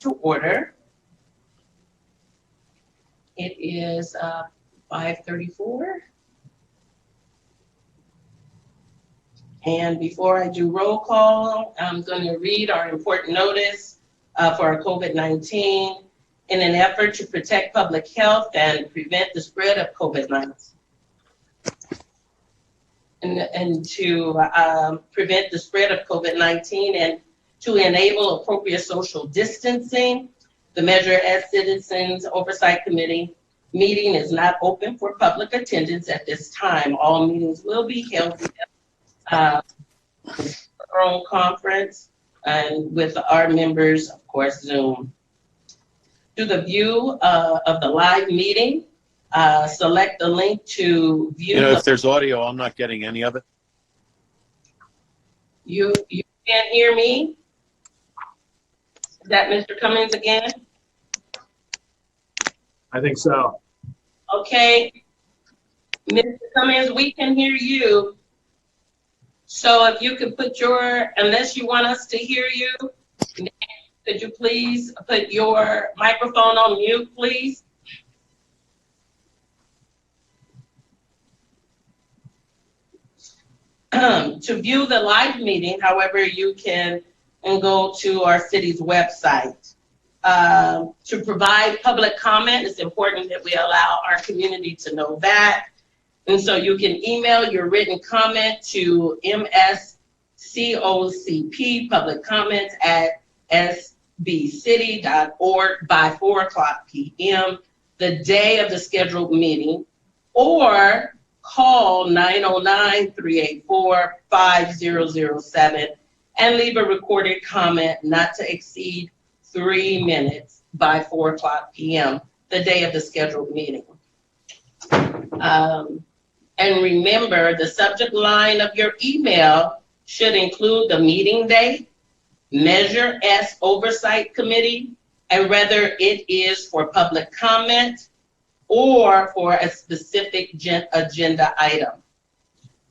to order. It is 5:34. And before I do roll call, I'm going to read our important notice for our COVID-19 in an effort to protect public health and prevent the spread of COVID-19. And to prevent the spread of COVID-19 and to enable appropriate social distancing, the Measure S Citizens Oversight Committee meeting is not open for public attendance at this time. All meetings will be held via our own conference and with our members, of course, Zoom. To the view of the live meeting, select the link to view. You know, if there's audio, I'm not getting any of it. You can't hear me? Is that Mr. Cummings again? I think so. Okay. Mr. Cummings, we can hear you. So if you could put your, unless you want us to hear you, could you please put your microphone on mute, please? To view the live meeting, however, you can go to our city's website. To provide public comment, it's important that we allow our community to know that. And so you can email your written comment to mscocp public comments at sbcity.org by 4:00 p.m. the day of the scheduled meeting, or call 909-384-5007 and leave a recorded comment not to exceed 3 minutes by 4:00 p.m. the day of the scheduled meeting. And remember, the subject line of your email should include the meeting date, Measure S Oversight Committee, and whether it is for public comment or for a specific agenda item.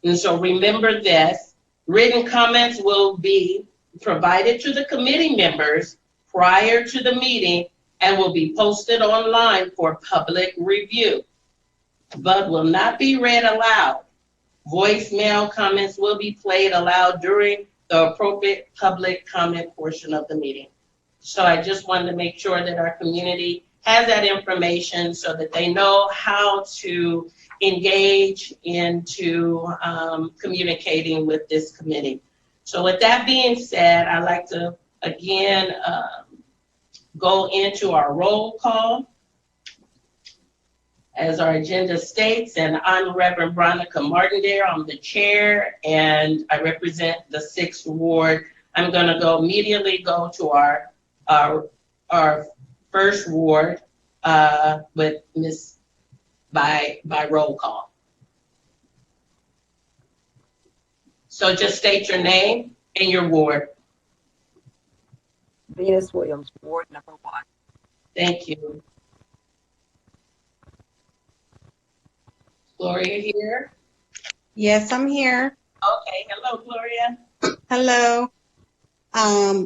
And so remember this, written comments will be provided to the committee members prior to the meeting and will be posted online for public review, but will not be read aloud. Voicemail comments will be played aloud during the appropriate public comment portion of the meeting. So I just wanted to make sure that our community has that information so that they know how to engage into communicating with this committee. So with that being said, I'd like to again go into our roll call. As our agenda states, and I'm Reverend Veronica Martindale. I'm the chair and I represent the 6th Ward. I'm gonna immediately go to our 1st Ward with Ms. by roll call. So just state your name and your ward. Venus Williams, Ward number 1. Thank you. Gloria here? Yes, I'm here. Okay, hello, Gloria. Hello. My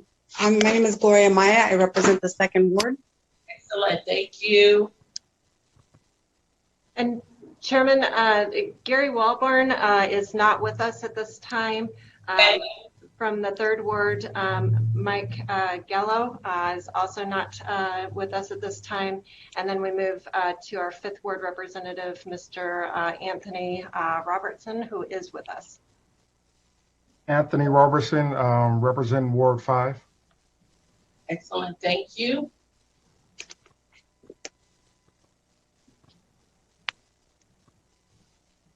name is Gloria Maya. I represent the 2nd Ward. Excellent, thank you. And Chairman, Gary Walborn is not with us at this time. Okay. From the 3rd Ward, Mike Gallo is also not with us at this time. And then we move to our 5th Ward representative, Mr. Anthony Robertson, who is with us. Anthony Robertson, representing Ward 5. Excellent, thank you.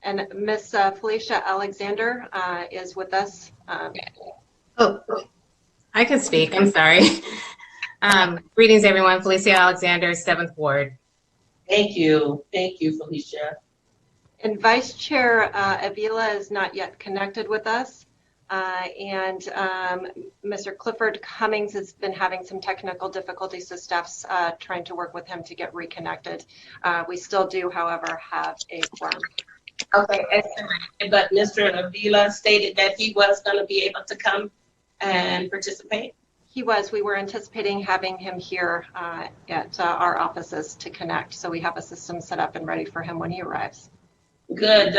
And Miss Felicia Alexander is with us. Oh, I can speak. I'm sorry. Greetings, everyone. Felicia Alexander, 7th Ward. Thank you, Felicia. And Vice Chair Avila is not yet connected with us. And Mr. Clifford Cummings has been having some technical difficulties, so staff's trying to work with him to get reconnected. We still do, however, have a quorum. Okay, excellent. But Mr. Avila stated that he was going to be able to come and participate. He was. We were anticipating having him here at our offices to connect. So we have a system set up and ready for him when he arrives. Good.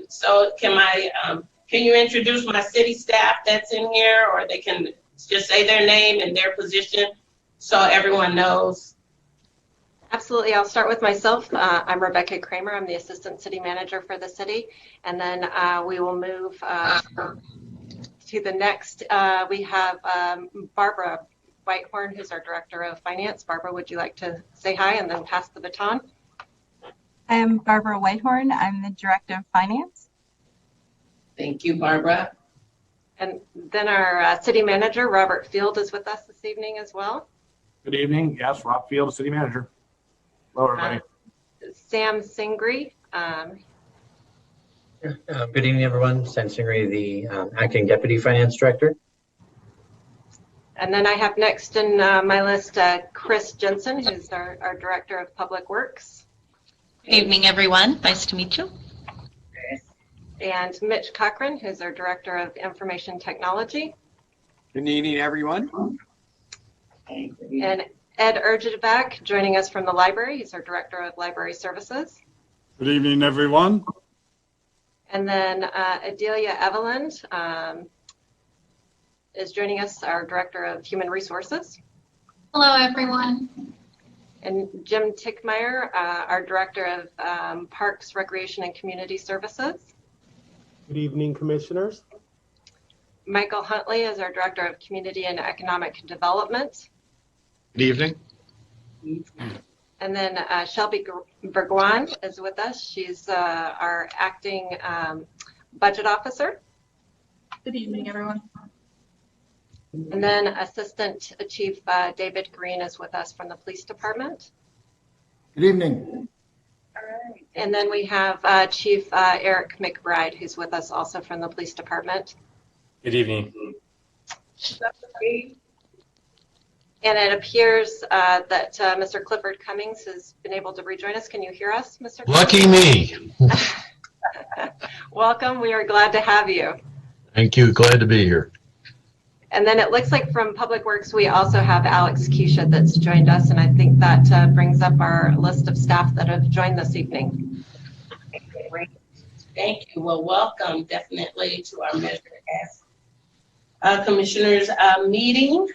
So can you introduce my city staff that's in here, or they can just say their name and their position so everyone knows? Absolutely. I'll start with myself. I'm Rebecca Kramer. I'm the Assistant City Manager for the city. And then we will move to the next. We have Barbara Whitehorn, who's our Director of Finance. Barbara, would you like to say hi and then pass the baton? I am Barbara Whitehorn. I'm the Director of Finance. Thank you, Barbara. And then our City Manager, Robert Field, is with us this evening as well. Good evening. Yes, Rob Field, City Manager. Hello, everybody. Sam Singri. Good evening, everyone. Sam Singri, the Acting Deputy Finance Director. And then I have next in my list Chris Jensen, who's our Director of Public Works. Good evening, everyone. Nice to meet you. And Mitch Cochran, who's our Director of Information Technology. Good evening, everyone. And Ed Urgedback joining us from the library. He's our Director of Library Services. Good evening, everyone. And then Adelia Eveland is joining us, our Director of Human Resources. Hello, everyone. And Jim Tickmeyer, our Director of Parks, Recreation, and Community Services. Good evening, Commissioners. Michael Huntley is our Director of Community and Economic Development. Good evening. And then Shelby Bergwan is with us. She's our Acting Budget Officer. Good evening, everyone. And then Assistant Chief David Green is with us from the Police Department. Good evening. All right. And then we have Chief Eric McBride, who's with us also from the Police Department. Good evening. And it appears that Mr. Clifford Cummings has been able to rejoin us. Can you hear us, Mr. Cummings? Lucky me. Welcome. We are glad to have you. Thank you. Glad to be here. And then it looks like from Public Works, we also have Alex Keisha that's joined us. And I think that brings up our list of staff that have joined this evening. Great. Thank you. Well, welcome definitely to our Measure S Commissioners meeting.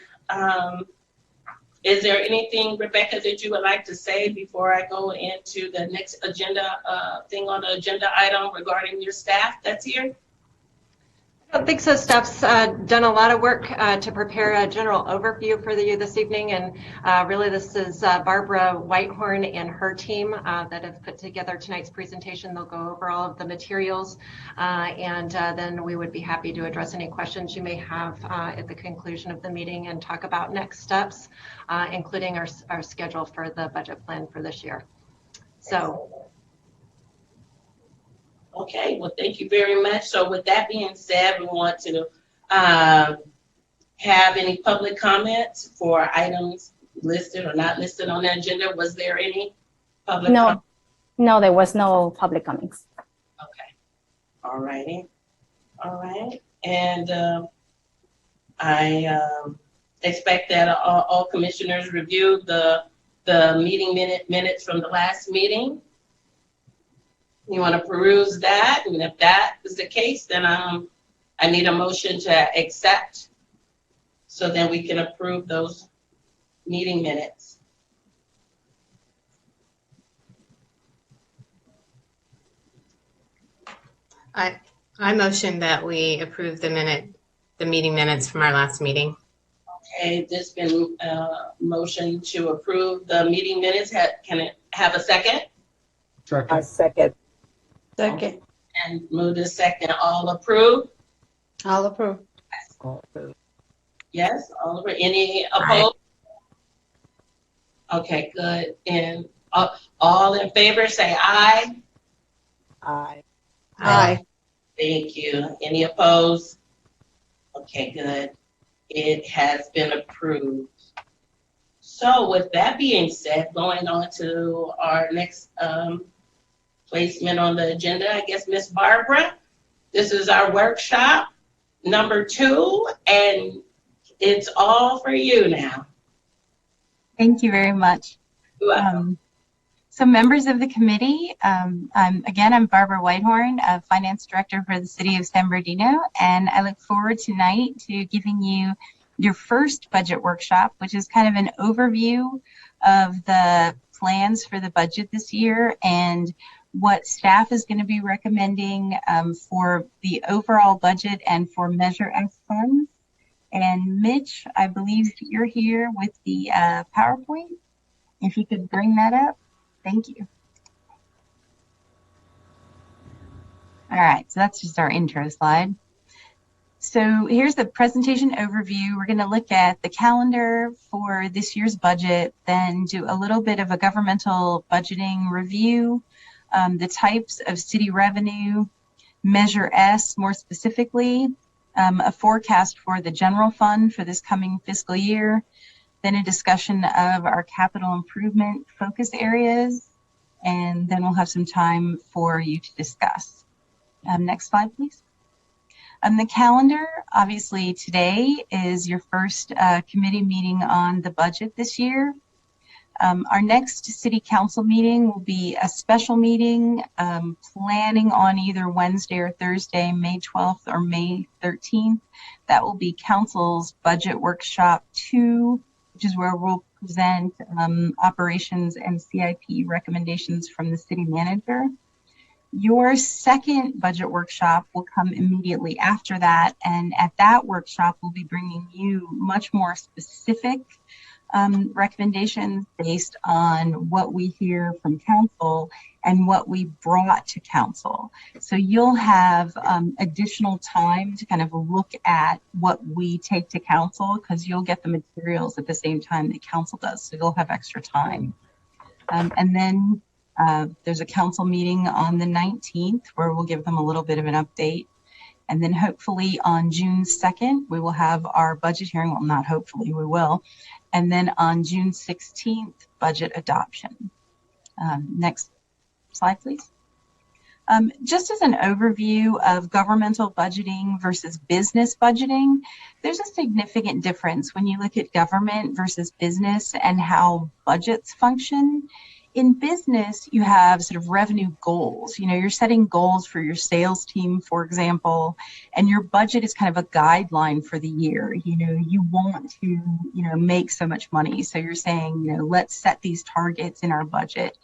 Is there anything, Rebecca, that you would like to say before I go into the next agenda thing on the agenda item regarding your staff that's here? I don't think so. Staff's done a lot of work to prepare a general overview for you this evening. And really, this is Barbara Whitehorn and her team that have put together tonight's presentation. They'll go over all of the materials, and then we would be happy to address any questions you may have at the conclusion of the meeting and talk about next steps, including our schedule for the budget plan for this year. So. Okay, well, thank you very much. So with that being said, we want to have any public comments for items listed or not listed on the agenda. Was there any public comments? No, there was no public comments. Okay. All righty. All right. And I expect that all commissioners reviewed the meeting minutes from the last meeting. You want to peruse that, and if that is the case, then I need a motion to accept, so then we can approve those meeting minutes. I motion that we approve the meeting minutes from our last meeting. Okay, there's been a motion to approve the meeting minutes. Can it have a second? Second. A second. Second. And move to second. All approved? I'll approve. Yes, all approved. Any opposed? Okay, good. And all in favor, say aye. Aye. Aye. Thank you. Any opposed? Okay, good. It has been approved. So with that being said, going on to our next placement on the agenda, I guess, Miss Barbara, this is our workshop number 2, and It's all for you now. Thank you very much. You're welcome. So members of the committee, I'm Barbara Whitehorn, Finance Director for the City of San Bernardino, and I look forward tonight to giving you your first budget workshop, which is kind of an overview of the plans for the budget this year and what staff is going to be recommending for the overall budget and for Measure S funds. And Mitch, I believe you're here with the PowerPoint. If you could bring that up. Thank you. All right, so that's just our intro slide. So here's the presentation overview. We're going to look at the calendar for this year's budget, then do a little bit of a governmental budgeting review, the types of city revenue, Measure S more specifically, a forecast for the general fund for this coming fiscal year, then a discussion of our capital improvement focus areas, and then we'll have some time for you to discuss. Next slide, please. The calendar, obviously today is your first committee meeting on the budget this year. Our next city council meeting will be a special meeting planning on either Wednesday or Thursday, May 12th or May 13th. That will be council's budget workshop 2, which is where we'll present operations and CIP recommendations from the city manager. Your second budget workshop will come immediately after that, and at that workshop we'll be bringing you much more specific recommendations based on what we hear from council and what we brought to council. So you'll have additional time to kind of look at what we take to council, because you'll get the materials at the same time that council does, so you'll have extra time. And then there's a council meeting on the 19th where we'll give them a little bit of an update. And then hopefully on June 2nd, we will have our budget hearing. Well, not hopefully, we will. And then on June 16th, budget adoption. Next slide, please. Just as an overview of governmental budgeting versus business budgeting, there's a significant difference when you look at government versus business and how budgets function. In business, you have sort of revenue goals. You know, you're setting goals for your sales team, for example, and your budget is kind of a guideline for the year. You know, you want to, make so much money. So you're saying, let's set these targets in our budget.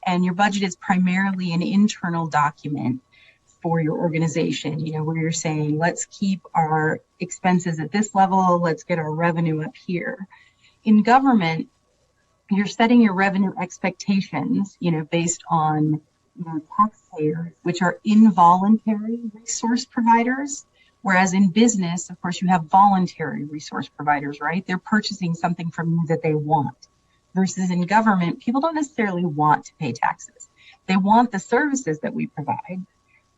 And your budget is primarily an internal document for your organization, where you're saying, let's keep our expenses at this level, let's get our revenue up here. In government, you're setting your revenue expectations, based on taxpayers, which are involuntary resource providers. Whereas in business, of course, you have voluntary resource providers, right? They're purchasing something from you that they want. Versus in government, people don't necessarily want to pay taxes. They want the services that we provide,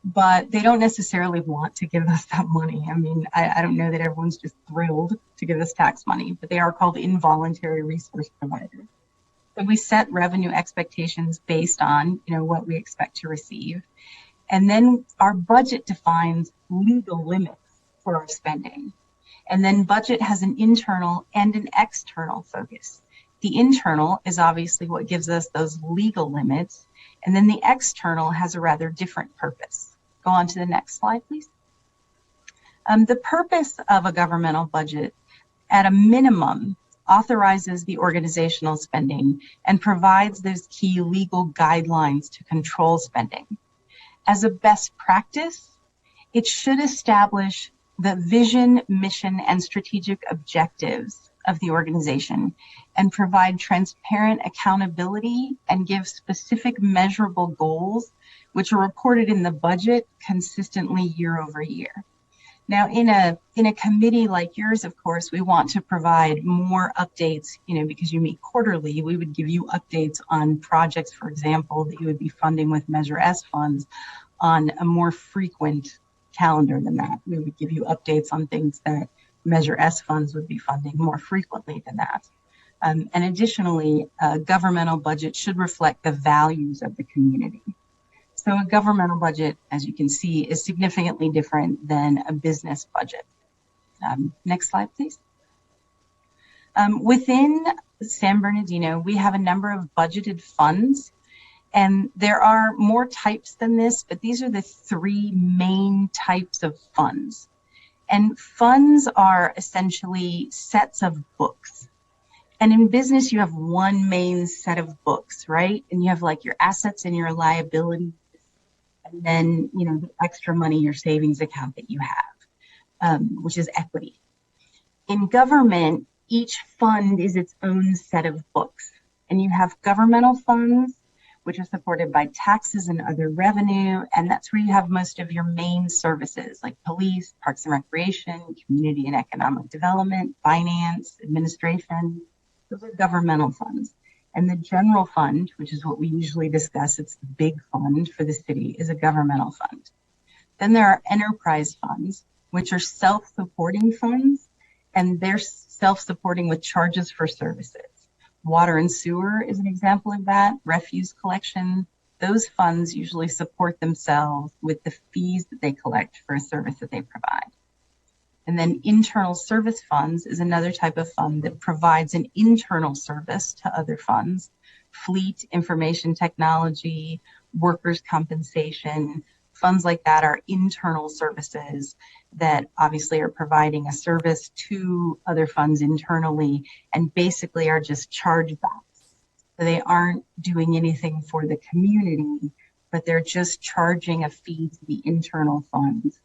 but they don't necessarily want to give us that money. I mean, I don't know that everyone's just thrilled to give us tax money, but they are called involuntary resource providers. So we set revenue expectations based on, what we expect to receive. And then our budget defines legal limits for our spending. And then budget has an internal and an external focus. The internal is obviously what gives us those legal limits. And then the external has a rather different purpose. Go on to the next slide, please. The purpose of a governmental budget, at a minimum, authorizes the organizational spending and provides those key legal guidelines to control spending. As a best practice, it should establish the vision, mission, and strategic objectives of the organization and provide transparent accountability and give specific measurable goals, which are reported in the budget consistently year over year. Now, in a committee like yours, of course, we want to provide more updates, because you meet quarterly. We would give you updates on projects, for example, that you would be funding with Measure S funds on a more frequent calendar than that. We would give you updates on things that Measure S funds would be funding more frequently than that. And additionally, a governmental budget should reflect the values of the community. So a governmental budget, as you can see, is significantly different than a business budget. Next slide, please. Within San Bernardino, we have a number of budgeted funds, and there are more types than this, but these are the three main types of funds. And funds are essentially sets of books. And in business, you have one main set of books, right? And you have like your assets and your liabilities, and then, you know, the extra money, your savings account that you have, which is equity. In government, each fund is its own set of books. And you have governmental funds, which are supported by taxes and other revenue. And that's where you have most of your main services like police, parks and recreation, community and economic development, finance, administration. Those are governmental funds. And the general fund, which is what we usually discuss, it's the big fund for the city, is a governmental fund. Then there are enterprise funds, which are self-supporting funds, and they're self-supporting with charges for services. Water and sewer is an example of that, refuse collection. Those funds usually support themselves with the fees that they collect for a service that they provide. And then internal service funds is another type of fund that provides an internal service to other funds. Fleet, information technology, workers' compensation, funds like that are internal services that obviously are providing a service to other funds internally and basically are just chargebacks. So they aren't doing anything for the community, but they're just charging a fee to the internal funds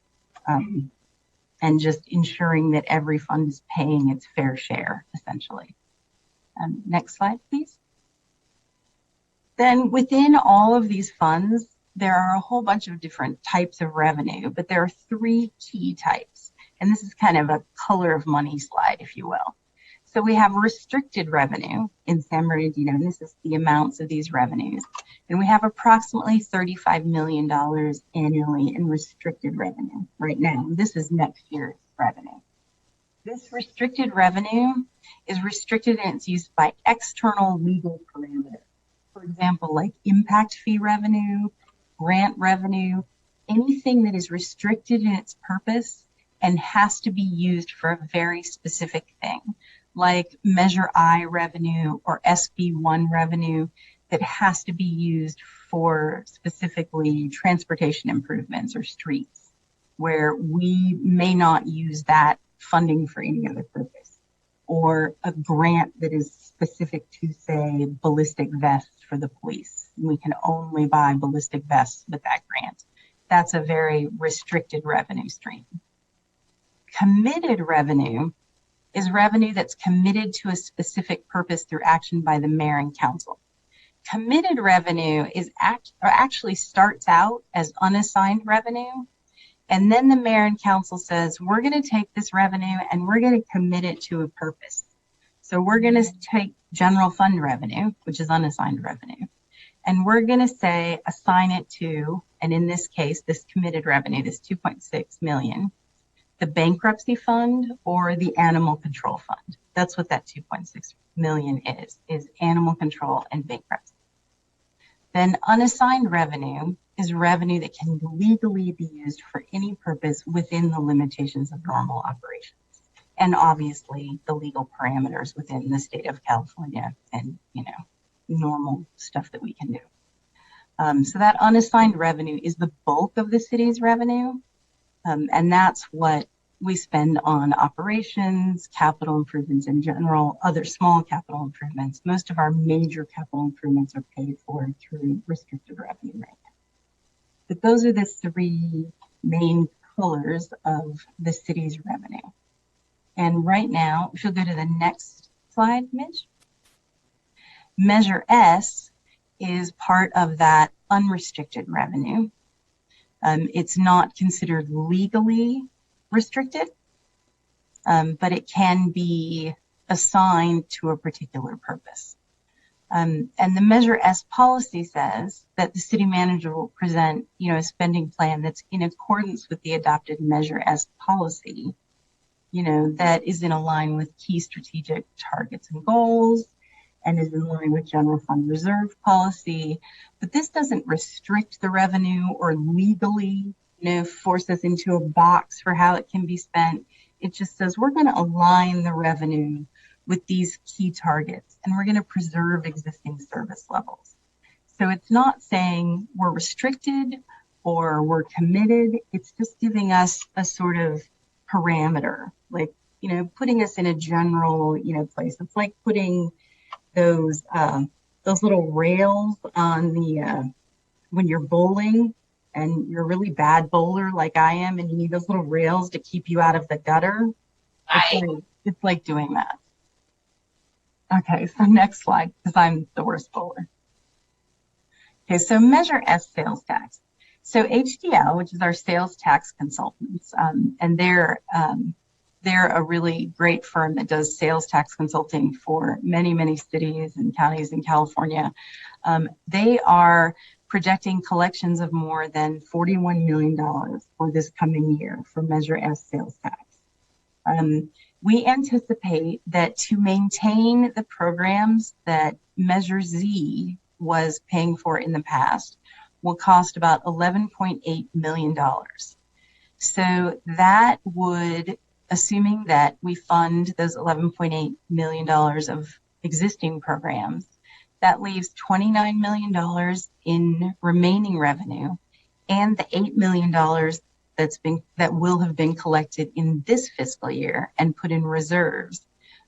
and just ensuring that every fund is paying its fair share, essentially. Next slide, please. Then within all of these funds, there are a whole bunch of different types of revenue, but there are three key types. And this is kind of a color of money slide, if you will. So we have restricted revenue in San Bernardino, and this is the amounts of these revenues. And we have approximately $35 million annually in restricted revenue right now. This is next year's revenue. This restricted revenue is restricted and it's used by external legal parameters. For example, like impact fee revenue, grant revenue, anything that is restricted in its purpose and has to be used for a very specific thing, like Measure I revenue or SB1 revenue that has to be used for specifically transportation improvements or streets, where we may not use that funding for any other purpose, or a grant that is specific to, say, ballistic vests for the police. We can only buy ballistic vests with that grant. That's a very restricted revenue stream. Committed revenue is revenue that's committed to a specific purpose through action by the mayor and council. Committed revenue is actually starts out as unassigned revenue, and then the mayor and council says, we're going to take this revenue and we're going to commit it to a purpose. So we're going to take general fund revenue, which is unassigned revenue, and we're going to say assign it to, and in this case, this committed revenue, this 2.6 million, the bankruptcy fund or the animal control fund. That's what that 2.6 million is animal control and bankruptcy. Then unassigned revenue is revenue that can legally be used for any purpose within the limitations of normal operations. And obviously the legal parameters within the state of California and, you know, normal stuff that we can do. So that unassigned revenue is the bulk of the city's revenue. And that's what we spend on operations, capital improvements in general, other small capital improvements. Most of our major capital improvements are paid for through restricted revenue right now. But those are the three main pillars of the city's revenue. And right now, if you'll go to the next slide, Mitch. Measure S is part of that unrestricted revenue. It's not considered legally restricted, but it can be assigned to a particular purpose. And the Measure S policy says that the city manager will present, you know, a spending plan that's in accordance with the adopted Measure S policy, you know, that is in line with key strategic targets and goals and is in line with general fund reserve policy. But this doesn't restrict the revenue or legally, you know, force us into a box for how it can be spent. It just says we're going to align the revenue with these key targets, and we're going to preserve existing service levels. So it's not saying we're restricted or we're committed. It's just giving us a sort of parameter, like, putting us in a general, place. It's like putting those little rails on the, when you're bowling and you're a really bad bowler like I am, and you need those little rails to keep you out of the gutter. It's like doing that. Okay, so next slide, because I'm the worst bowler. Okay, so Measure S sales tax. So HDL, which is our sales tax consultants, and they're a really great firm that does sales tax consulting for many, many cities and counties in California. They are projecting collections of more than $41 million for this coming year for Measure S sales tax. We anticipate that to maintain the programs that Measure Z was paying for in the past will cost about $11.8 million. So that would, assuming that we fund those $11.8 million of existing programs, that leaves $29 million in remaining revenue, and the $8 million that will have been collected in this fiscal year and put in reserves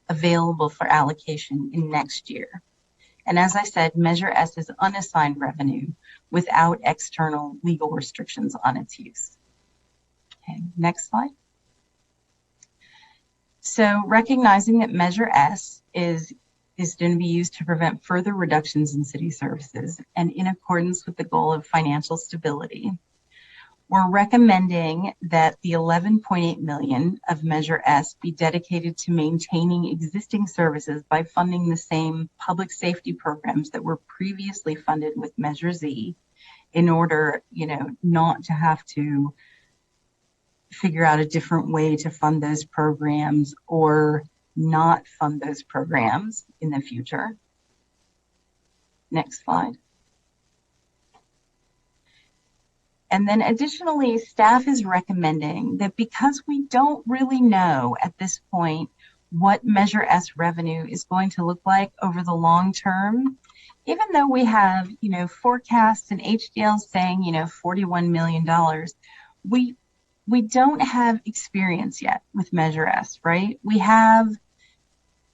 available for allocation in next year. And as I said, Measure S is unassigned revenue without external legal restrictions on its use. Okay, next slide. So recognizing that Measure S is going to be used to prevent further reductions in city services and in accordance with the goal of financial stability, we're recommending that the $11.8 million of Measure S be dedicated to maintaining existing services by funding the same public safety programs that were previously funded with Measure Z, in order, not to have to figure out a different way to fund those programs or not fund those programs in the future. Next slide. And then additionally, staff is recommending that because we don't really know at this point what Measure S revenue is going to look like over the long term, even though we have, forecasts and HDL saying, $41 million, we don't have experience yet with Measure S, right? We have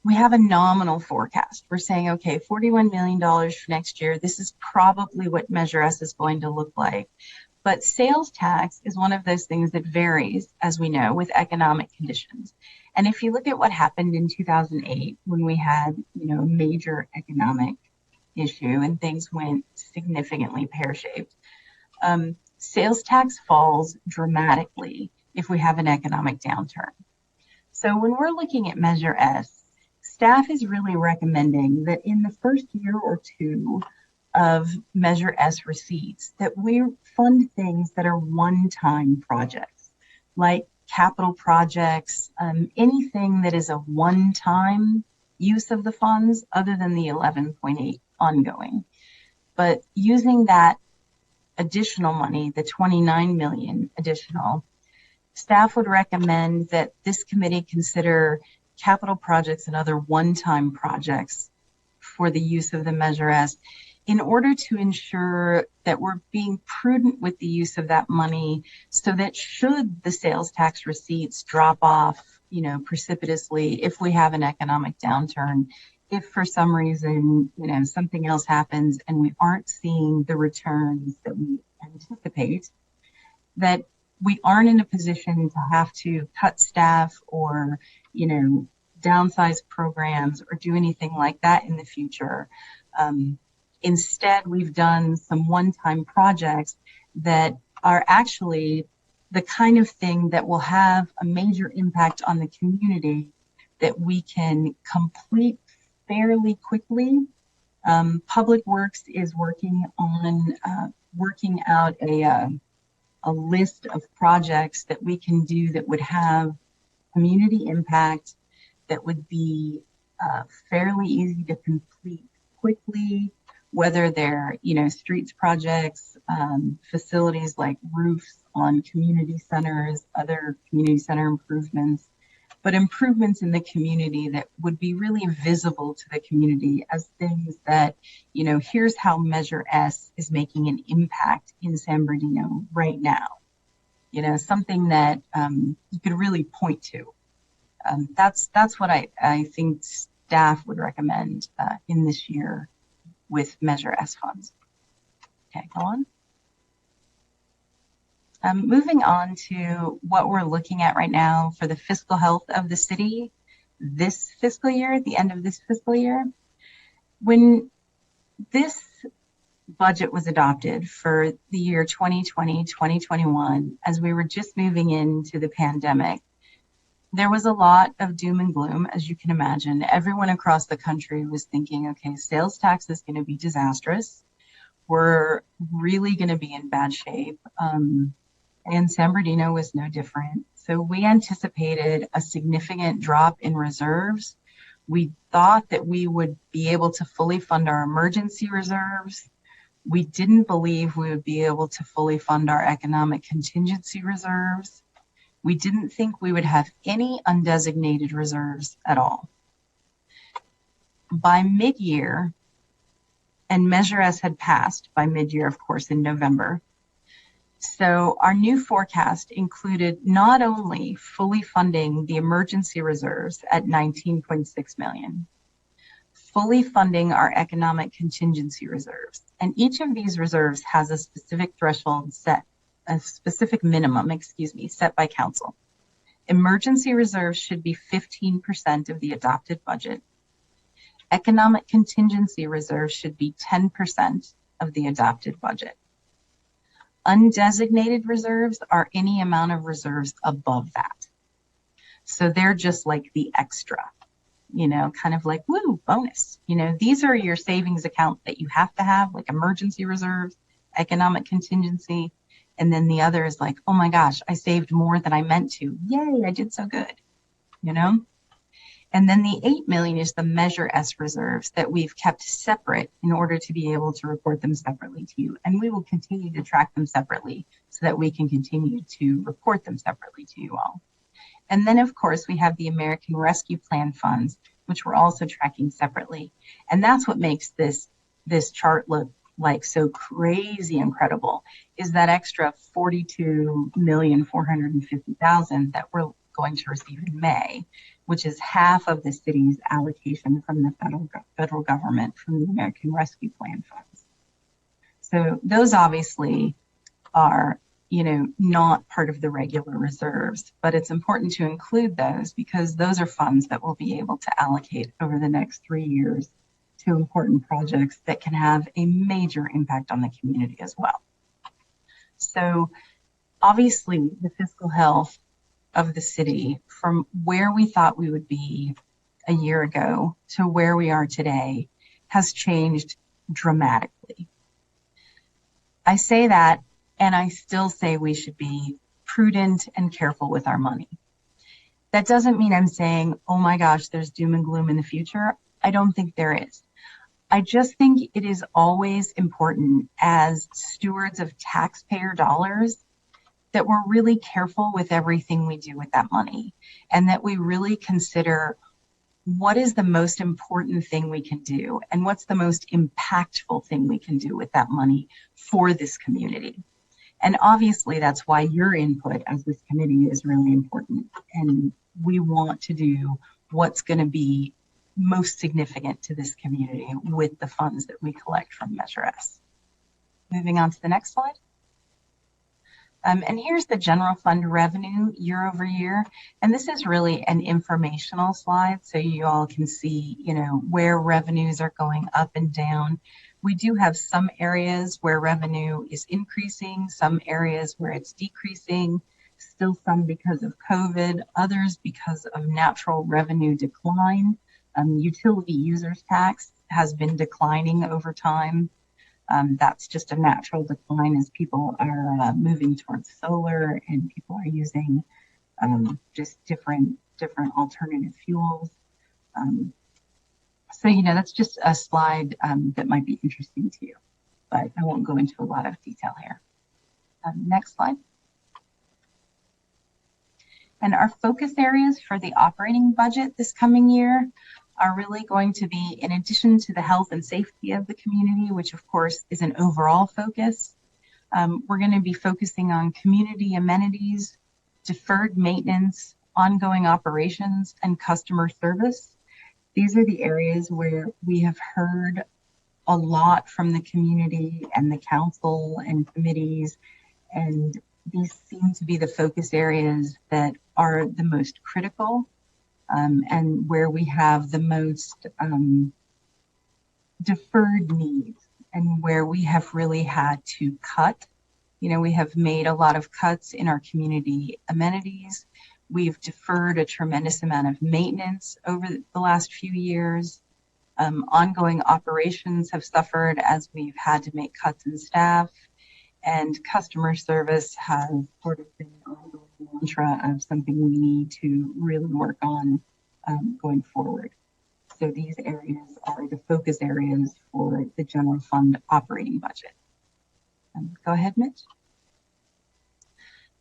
a nominal forecast. We're saying, okay, $41 million for next year. This is probably what Measure S is going to look like. But sales tax is one of those things that varies, as we know, with economic conditions. And if you look at what happened in 2008, when we had, a major economic issue and things went significantly pear-shaped, sales tax falls dramatically if we have an economic downturn. So when we're looking at Measure S, staff is really recommending that in the first year or two of Measure S receipts, that we fund things that are one-time projects, like capital projects, anything that is a one-time use of the funds other than the 11.8 ongoing. But using that additional money, the 29 million additional, staff would recommend that this committee consider capital projects and other one-time projects for the use of the Measure S, in order to ensure that we're being prudent with the use of that money, so that should the sales tax receipts drop off, precipitously, if we have an economic downturn, if for some reason, something else happens and we aren't seeing the returns that we anticipate, that we aren't in a position to have to cut staff or, downsize programs or do anything like that in the future. Instead, we've done some one-time projects that are actually the kind of thing that will have a major impact on the community that we can complete fairly quickly. Public Works is working out a list of projects that we can do that would have community impact, that would be fairly easy to complete quickly, whether they're, streets projects, facilities like roofs on community centers, other community center improvements, but improvements in the community that would be really visible to the community as things that, you know, here's how Measure S is making an impact in San Bernardino right now. You know, something that you could really point to. That's what I think staff would recommend in this year with Measure S funds. Okay, go on. Moving on to what we're looking at right now for the fiscal health of the city this fiscal year, at the end of this fiscal year. When this budget was adopted for the year 2020, 2021, as we were just moving into the pandemic, there was a lot of doom and gloom, as you can imagine. Everyone across the country was thinking, okay, sales tax is going to be disastrous. We're really going to be in bad shape. And San Bernardino was no different. So we anticipated a significant drop in reserves. We thought that we would be able to fully fund our emergency reserves. We didn't believe we would be able to fully fund our economic contingency reserves. We didn't think we would have any undesignated reserves at all. By mid-year, and Measure S had passed by mid-year, of course, in November. So our new forecast included not only fully funding the emergency reserves at $19.6 million, fully funding our economic contingency reserves. And each of these reserves has a specific threshold set, a specific minimum, set by council. Emergency reserves should be 15% of the adopted budget. Economic contingency reserves should be 10% of the adopted budget. Undesignated reserves are any amount of reserves above that. So they're just like the extra, you know, kind of like, woo, bonus. You know, these are your savings accounts that you have to have, like emergency reserves, economic contingency. And then the other is like, oh my gosh, I saved more than I meant to. Yay, I did so good, you know? And then the $8 million is the Measure S reserves that we've kept separate in order to be able to report them separately to you. And we will continue to track them separately so that we can continue to report them separately to you all. And then, of course, we have the American Rescue Plan funds, which we're also tracking separately. And that's what makes this chart look like so crazy incredible, is that extra $42,450,000 that we're going to receive in May, which is half of the city's allocation from the federal government from the American Rescue Plan funds. So those obviously are, you know, not part of the regular reserves, but it's important to include those because those are funds that we'll be able to allocate over the next 3 years to important projects that can have a major impact on the community as well. So obviously the fiscal health of the city from where we thought we would be a year ago to where we are today has changed dramatically. I say that, and I still say we should be prudent and careful with our money. That doesn't mean I'm saying, oh my gosh, there's doom and gloom in the future. I don't think there is. I just think it is always important as stewards of taxpayer dollars that we're really careful with everything we do with that money and that we really consider what is the most important thing we can do and what's the most impactful thing we can do with that money for this community. And obviously that's why your input as this committee is really important. And we want to do what's going to be most significant to this community with the funds that we collect from Measure S. Moving on to the next slide. And here's the general fund revenue year over year. And this is really an informational slide so you all can see, you know, where revenues are going up and down. We do have some areas where revenue is increasing, some areas where it's decreasing, still some because of COVID, others because of natural revenue decline. Utility users tax has been declining over time. That's just a natural decline as people are moving towards solar and people are using just different alternative fuels. So, you know, that's just a slide that might be interesting to you, but I won't go into a lot of detail here. Next slide. And our focus areas for the operating budget this coming year are really going to be, in addition to the health and safety of the community, which of course is an overall focus, we're going to be focusing on community amenities, deferred maintenance, ongoing operations, and customer service. These are the areas where we have heard a lot from the community and the council and committees, and these seem to be the focus areas that are the most critical and where we have the most deferred needs and where we have really had to cut. You know, we have made a lot of cuts in our community amenities. We've deferred a tremendous amount of maintenance over the last few years. Ongoing operations have suffered as we've had to make cuts in staff, and customer service has sort of been an ongoing mantra of something we need to really work on going forward. So these areas are the focus areas for the general fund operating budget. Go ahead, Mitch.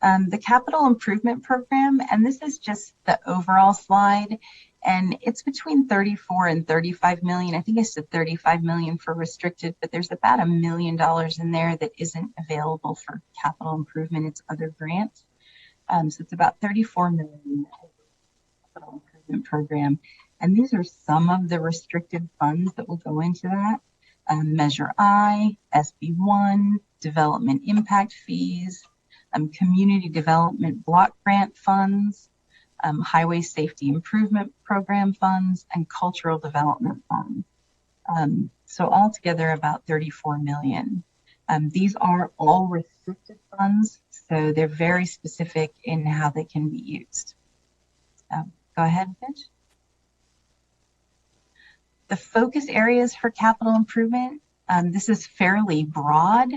The capital improvement program, and this is just the overall slide, and it's between 34 and 35 million. I think I said 35 million for restricted, but there's about $1 million in there that isn't available for capital improvement. It's other grants. So it's about 34 million capital improvement program. And these are some of the restricted funds that will go into that. Measure I, SB1, development impact fees, community development block grant funds, highway safety improvement program funds, and cultural development funds. So altogether about 34 million. These are all restricted funds, so they're very specific in how they can be used. Go ahead, Mitch. The focus areas for capital improvement, this is fairly broad.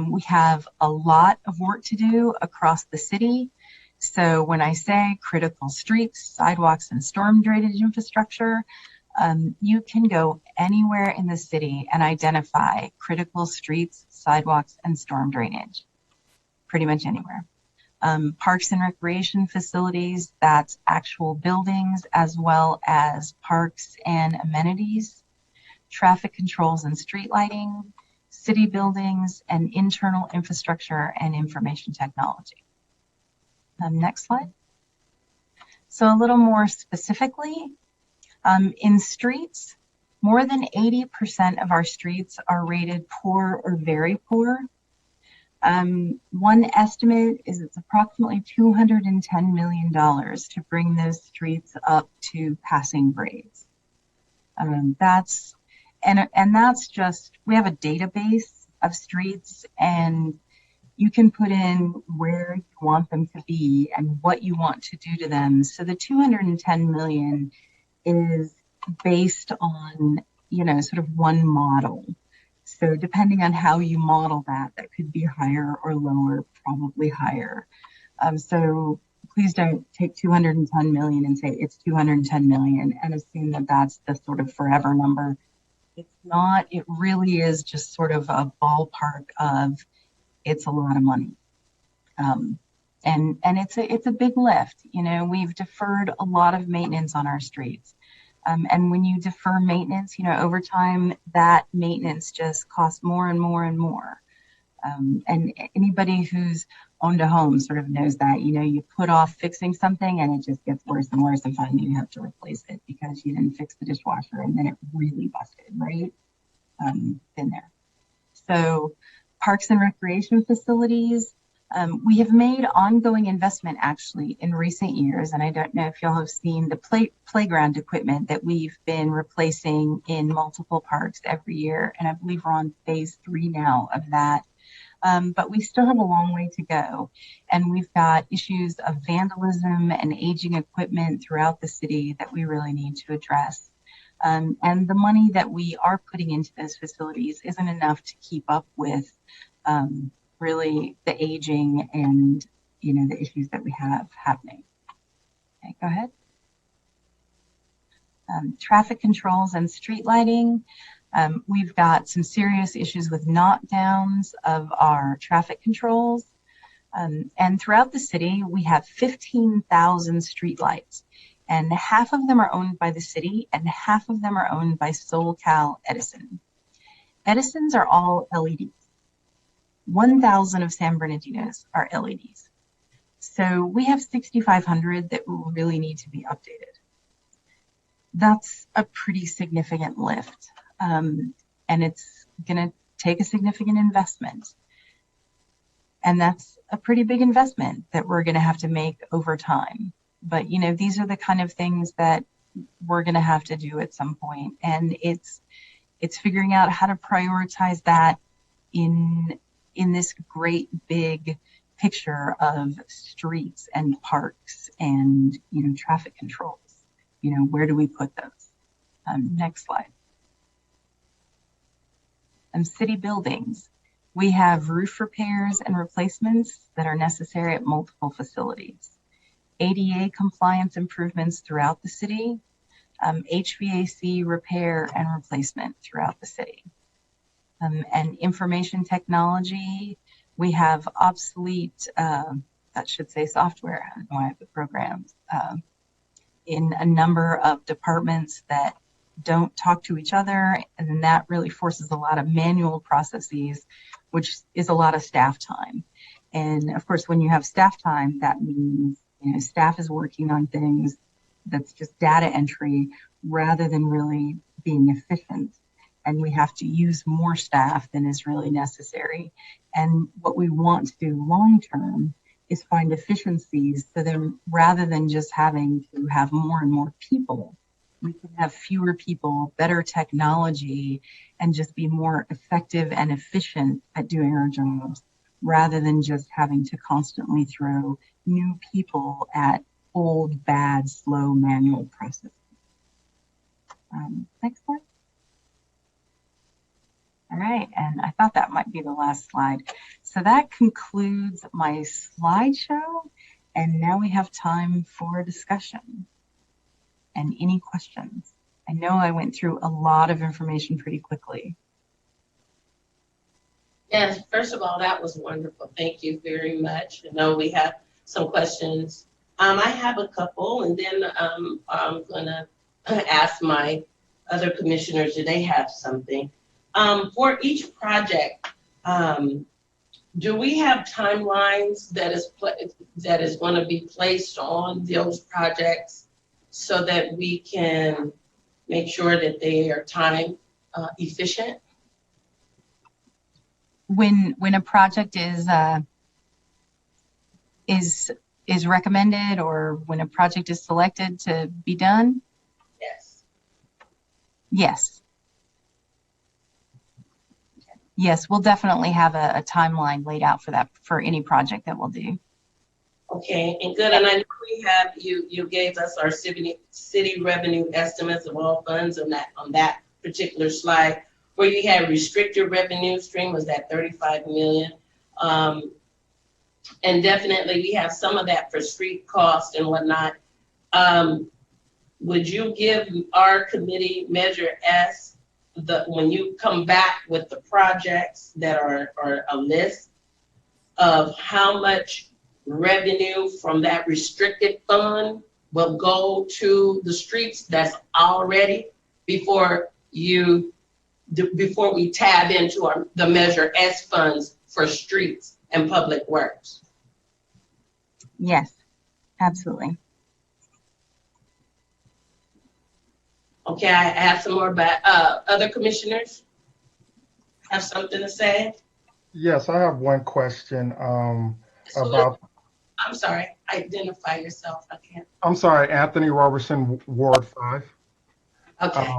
We have a lot of work to do across the city. So when I say critical streets, sidewalks, and storm drainage infrastructure, you can go anywhere in the city and identify critical streets, sidewalks, and storm drainage, pretty much anywhere. Parks and recreation facilities, that's actual buildings as well as parks and amenities, traffic controls and street lighting, city buildings, and internal infrastructure and information technology. Next slide. So a little more specifically, in streets, more than 80% of our streets are rated poor or very poor. One estimate is it's approximately $210 million to bring those streets up to passing grades. That's just, we have a database of streets, and you can put in where you want them to be and what you want to do to them. So the 210 million is based on, you know, sort of one model. So depending on how you model that, that could be higher or lower, probably higher. So please don't take 210 million and say it's 210 million and assume that that's the sort of forever number. It's not. It really is just sort of a ballpark of it's a lot of money. And it's a big lift. You know, we've deferred a lot of maintenance on our streets. And when you defer maintenance, you know, over time, that maintenance just costs more and more and more. And anybody who's owned a home sort of knows that, you know, you put off fixing something and it just gets worse and worse, and finally you have to replace it because you didn't fix the dishwasher and then it really busted, right? Been there. So parks and recreation facilities, we have made ongoing investment actually in recent years, and I don't know if y'all have seen the playground equipment that we've been replacing in multiple parks every year, and I believe we're on phase 3 now of that. But we still have a long way to go, and we've got issues of vandalism and aging equipment throughout the city that we really need to address. And the money that we are putting into those facilities isn't enough to keep up with really the aging and, you know, the issues that we have happening. Okay, go ahead. Traffic controls and street lighting. We've got some serious issues with knockdowns of our traffic controls. And throughout the city, we have 15,000 streetlights, and half of them are owned by the city and half of them are owned by SoCal Edison. Edison's are all LEDs. 1,000 of San Bernardino's are LEDs. So we have 6,500 that will really need to be updated. That's a pretty significant lift. And it's going to take a significant investment. And that's a pretty big investment that we're going to have to make over time. But, you know, these are the kind of things that we're going to have to do at some point. And it's figuring out how to prioritize that in this great big picture of streets and parks and, you know, traffic controls. You know, where do we put those? Next slide. City buildings. We have roof repairs and replacements that are necessary at multiple facilities. ADA compliance improvements throughout the city. HVAC repair and replacement throughout the city. And information technology, we have obsolete, that should say software, I don't know why I have the programs, in a number of departments that don't talk to each other, and then that really forces a lot of manual processes, which is a lot of staff time. And of course, when you have staff time, that means, you know, staff is working on things that's just data entry rather than really being efficient. And we have to use more staff than is really necessary. And what we want to do long term is find efficiencies, so then rather than just having to have more and more people, we can have fewer people, better technology, and just be more effective and efficient at doing our jobs, rather than just having to constantly throw new people at old, bad, slow manual processes. Next slide. All right, and I thought that might be the last slide. So that concludes my slideshow, and now we have time for discussion and any questions. I know I went through a lot of information pretty quickly. Yes, first of all, that was wonderful. Thank you very much. I know we have some questions. I have a couple, and then I'm going to ask my other commissioners, do they have something? For each project, do we have timelines that is going to be placed on those projects so that we can make sure that they are time efficient? When a project is recommended, or when a project is selected to be done? Yes. Yes. Yes, we'll definitely have a timeline laid out for that, for any project that we'll do. Okay, and good. And I know we have, you gave us our city revenue estimates of all funds on that particular slide, where you had restricted revenue stream was that 35 million. And definitely we have some of that for street cost and whatnot. Would you give our committee Measure S, when you come back with the projects that are a list of how much revenue from that restricted fund will go to the streets that's already before we tab into the Measure S funds for streets and public works? Yes, absolutely. Okay, I have some more, but other commissioners have something to say? Yes, I have one question about. I'm sorry, identify yourself. I can't. I'm sorry, Anthony Robertson, Ward 5. Okay.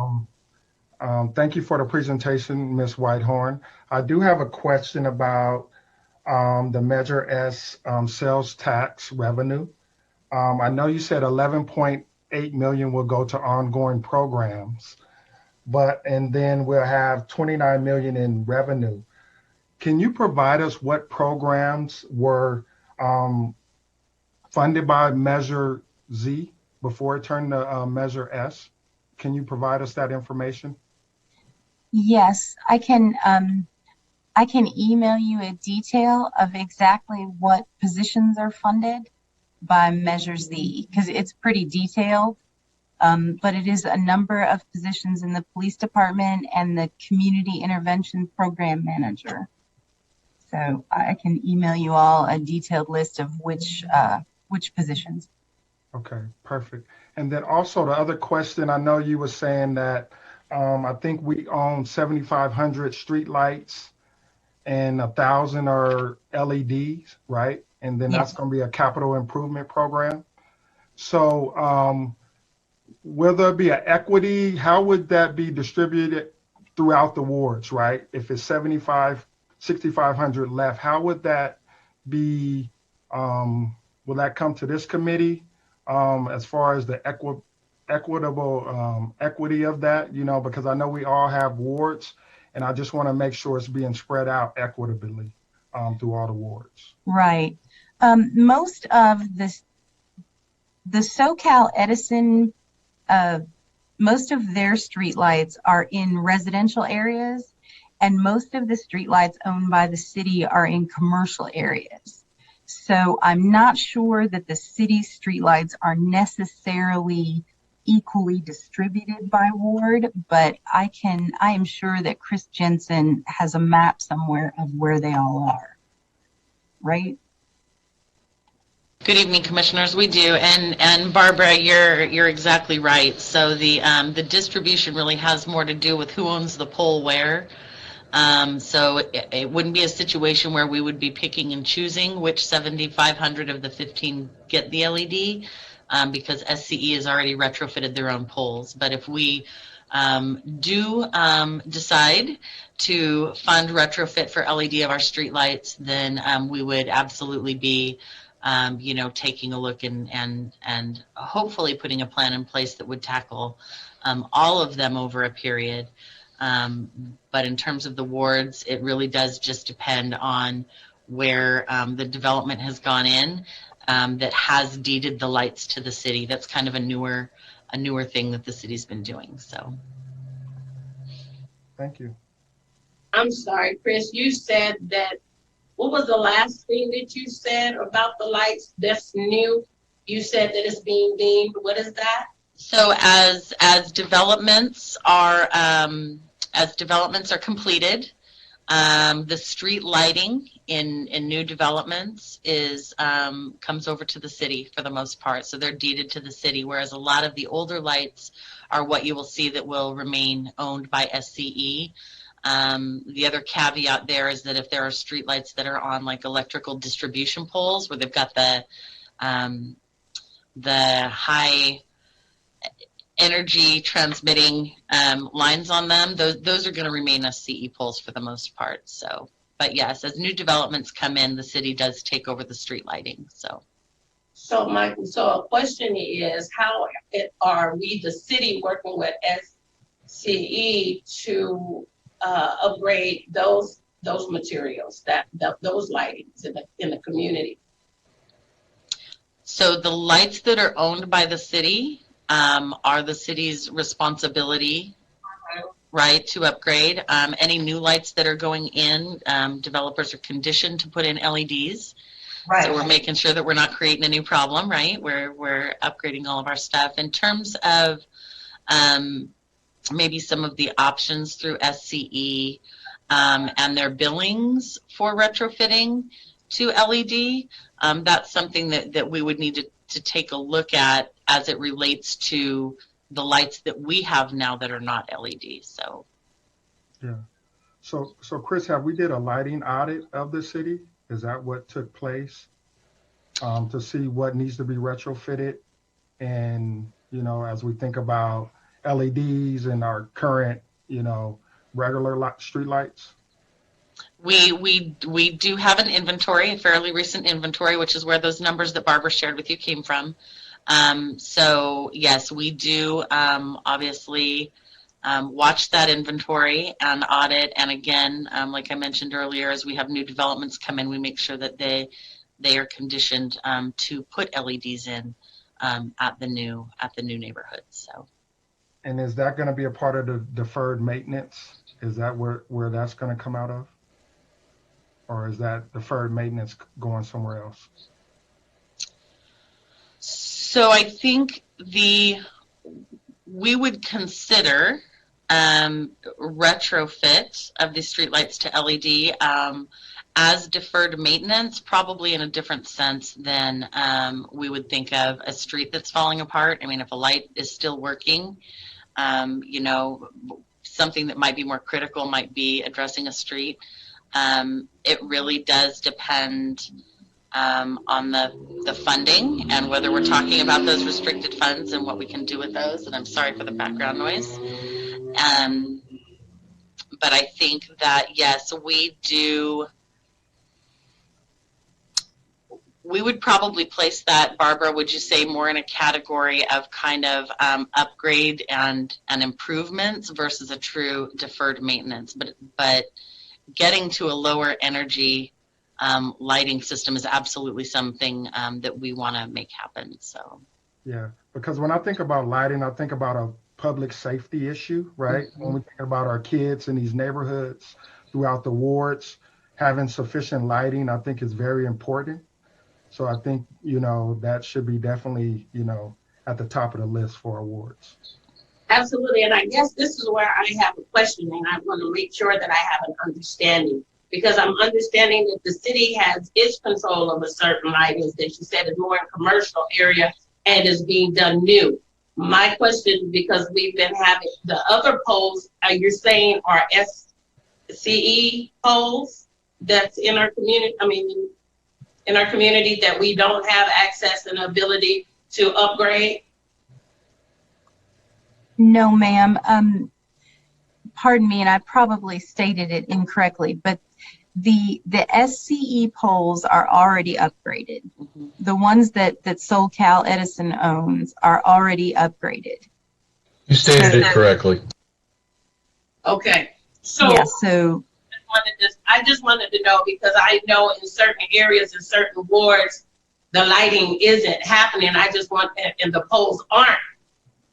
Thank you for the presentation, Ms. Whitehorn. I do have a question about the Measure S sales tax revenue. I know you said 11.8 million will go to ongoing programs, and then we'll have 29 million in revenue. Can you provide us what programs were funded by Measure Z before it turned to Measure S? Can you provide us that information? Yes, I can. I can email you a detail of exactly what positions are funded by Measure Z, because it's pretty detailed. But it is a number of positions in the police department and the community intervention program manager. So I can email you all a detailed list of which positions. Okay, perfect. And then also the other question, I know you were saying that I think we own 7,500 streetlights and 1,000 are LEDs, right? And then that's going to be a capital improvement program. So will there be an equity? How would that be distributed throughout the wards, right? If it's 6,500 left, how would that be? Will that come to this committee as far as the equitable equity of that? You know, because I know we all have wards, and I just want to make sure it's being spread out equitably through all the wards. Right. Most of the SoCal Edison, most of their streetlights are in residential areas, and most of the streetlights owned by the city are in commercial areas. So I'm not sure that the city streetlights are necessarily equally distributed by ward, but I am sure that Chris Jensen has a map somewhere of where they all are. Right? Good evening, commissioners. We do, and Barbara, you're exactly right. So the distribution really has more to do with who owns the pole where. So it wouldn't be a situation where we would be picking and choosing which 7,500 of the 15 get the LED, because SCE has already retrofitted their own poles. But if we do decide to fund retrofit for LED of our streetlights, then we would absolutely be taking a look and hopefully putting a plan in place that would tackle all of them over a period. But in terms of the wards, it really does just depend on where the development has gone in that has deeded the lights to the city. That's kind of a newer thing that the city's been doing. So, thank you. I'm sorry, Chris, you said that, what was the last thing that you said about the lights that's new? You said that it's being deemed. What is that? So as developments are completed, the street lighting in new developments comes over to the city for the most part. So they're deeded to the city, whereas a lot of the older lights are what you will see that will remain owned by SCE. The other caveat there is that if there are street lights that are on like electrical distribution poles where they've got the high energy transmitting lines on them, those are going to remain SCE poles for the most part. So, but yes, as new developments come in, the city does take over the street lighting. So a question is, how are we, the city, working with SCE to upgrade those materials, those lightings in the community? So the lights that are owned by the city are the city's responsibility, right, to upgrade. Any new lights that are going in, developers are conditioned to put in LEDs. Right. So we're making sure that we're not creating a new problem, right? We're upgrading all of our stuff. In terms of maybe some of the options through SCE and their billings for retrofitting to LED, that's something that we would need to take a look at as it relates to the lights that we have now that are not LED. So, yeah. So Chris, have we did a lighting audit of the city? Is that what took place to see what needs to be retrofitted? And, as we think about LEDs and our current, regular street lights? We do have an inventory, a fairly recent inventory, which is where those numbers that Barbara shared with you came from. So yes, we do obviously watch that inventory and audit. And again, like I mentioned earlier, as we have new developments come in, we make sure that they are conditioned to put LEDs in at the new neighborhoods. So. And is that going to be a part of the deferred maintenance? Is that where that's going to come out of? Or is that deferred maintenance going somewhere else? So I think we would consider retrofit of the streetlights to LED as deferred maintenance, probably in a different sense than we would think of a street that's falling apart. I mean, if a light is still working, you know, something that might be more critical might be addressing a street. It really does depend on the funding and whether we're talking about those restricted funds and what we can do with those. And I'm sorry for the background noise. But I think that, yes, we would probably place that, Barbara, would you say, more in a category of kind of upgrade and improvements versus a true deferred maintenance. But getting to a lower energy lighting system is absolutely something that we want to make happen. So yeah, because when I think about lighting, I think about a public safety issue, right? Mm-hmm. When we think about our kids in these neighborhoods throughout the wards, having sufficient lighting, I think is very important. So I think, you know, that should be definitely, you know, at the top of the list for awards. Absolutely, and I guess this is where I have a question, and I want to make sure that I have an understanding, because I'm understanding that the city has its control of a certain lighting that you said is more in commercial area and is being done new. My question, because we've been having the other poles, you're saying are SCE poles that's in our community, in our community that we don't have access and ability to upgrade? No, ma'am. Pardon me, and I probably stated it incorrectly, but the SCE poles are already upgraded. Mm-hmm. The ones that SoCal Edison owns are already upgraded. You stated it correctly. Okay. So, yeah, so I just wanted to know, because I know in certain areas, in certain wards, the lighting isn't happening. I just want, and the poles aren't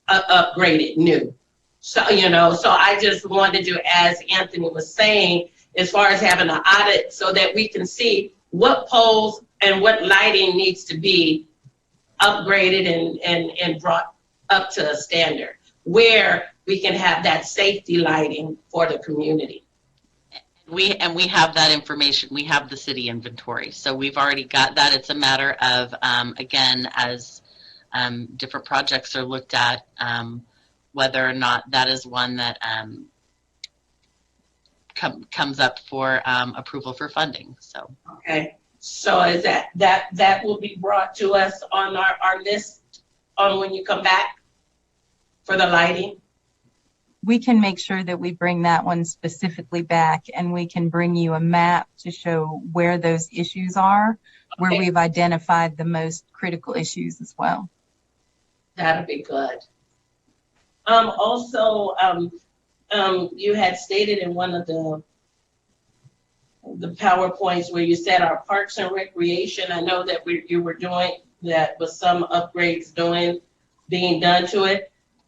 upgraded new. So, you know, so I just wanted to, as Anthony was saying, as far as having an audit so that we can see what poles and what lighting needs to be upgraded and brought up to a standard where we can have that safety lighting for the community. We have that information. We have the city inventory. So we've already got that. It's a matter of, again, as different projects are looked at, whether or not that is one that comes up for approval for funding. So okay, so is that will be brought to us on our list on when you come back for the lighting? We can make sure that we bring that one specifically back, and we can bring you a map to show where those issues are, where we've identified the most critical issues as well. That'll be good. Also, you had stated in one of the PowerPoints where you said our parks and recreation. I know that you were doing that with some upgrades being done to it.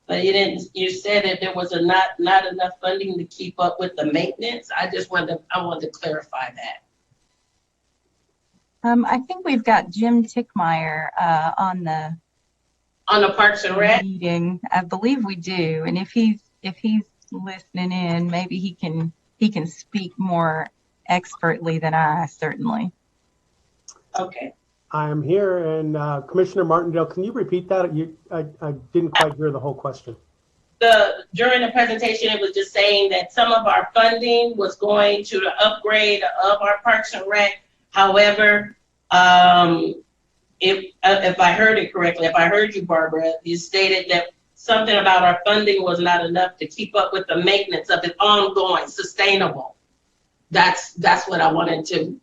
But you said that there was not enough funding to keep up with the maintenance. I wanted to clarify that. I think we've got Jim Tickmeyer on the Parks and Rec meeting. I believe we do. And if he's listening in, maybe he can speak more expertly than I, certainly. Okay. I'm here, and Commissioner Martindale, can you repeat that? I didn't quite hear the whole question. During the presentation, it was just saying that some of our funding was going to the upgrade of our Parks and Rec. However, if I heard it correctly, if I heard you, Barbara, you stated that something about our funding was not enough to keep up with the maintenance of it ongoing, sustainable. That's what I wanted to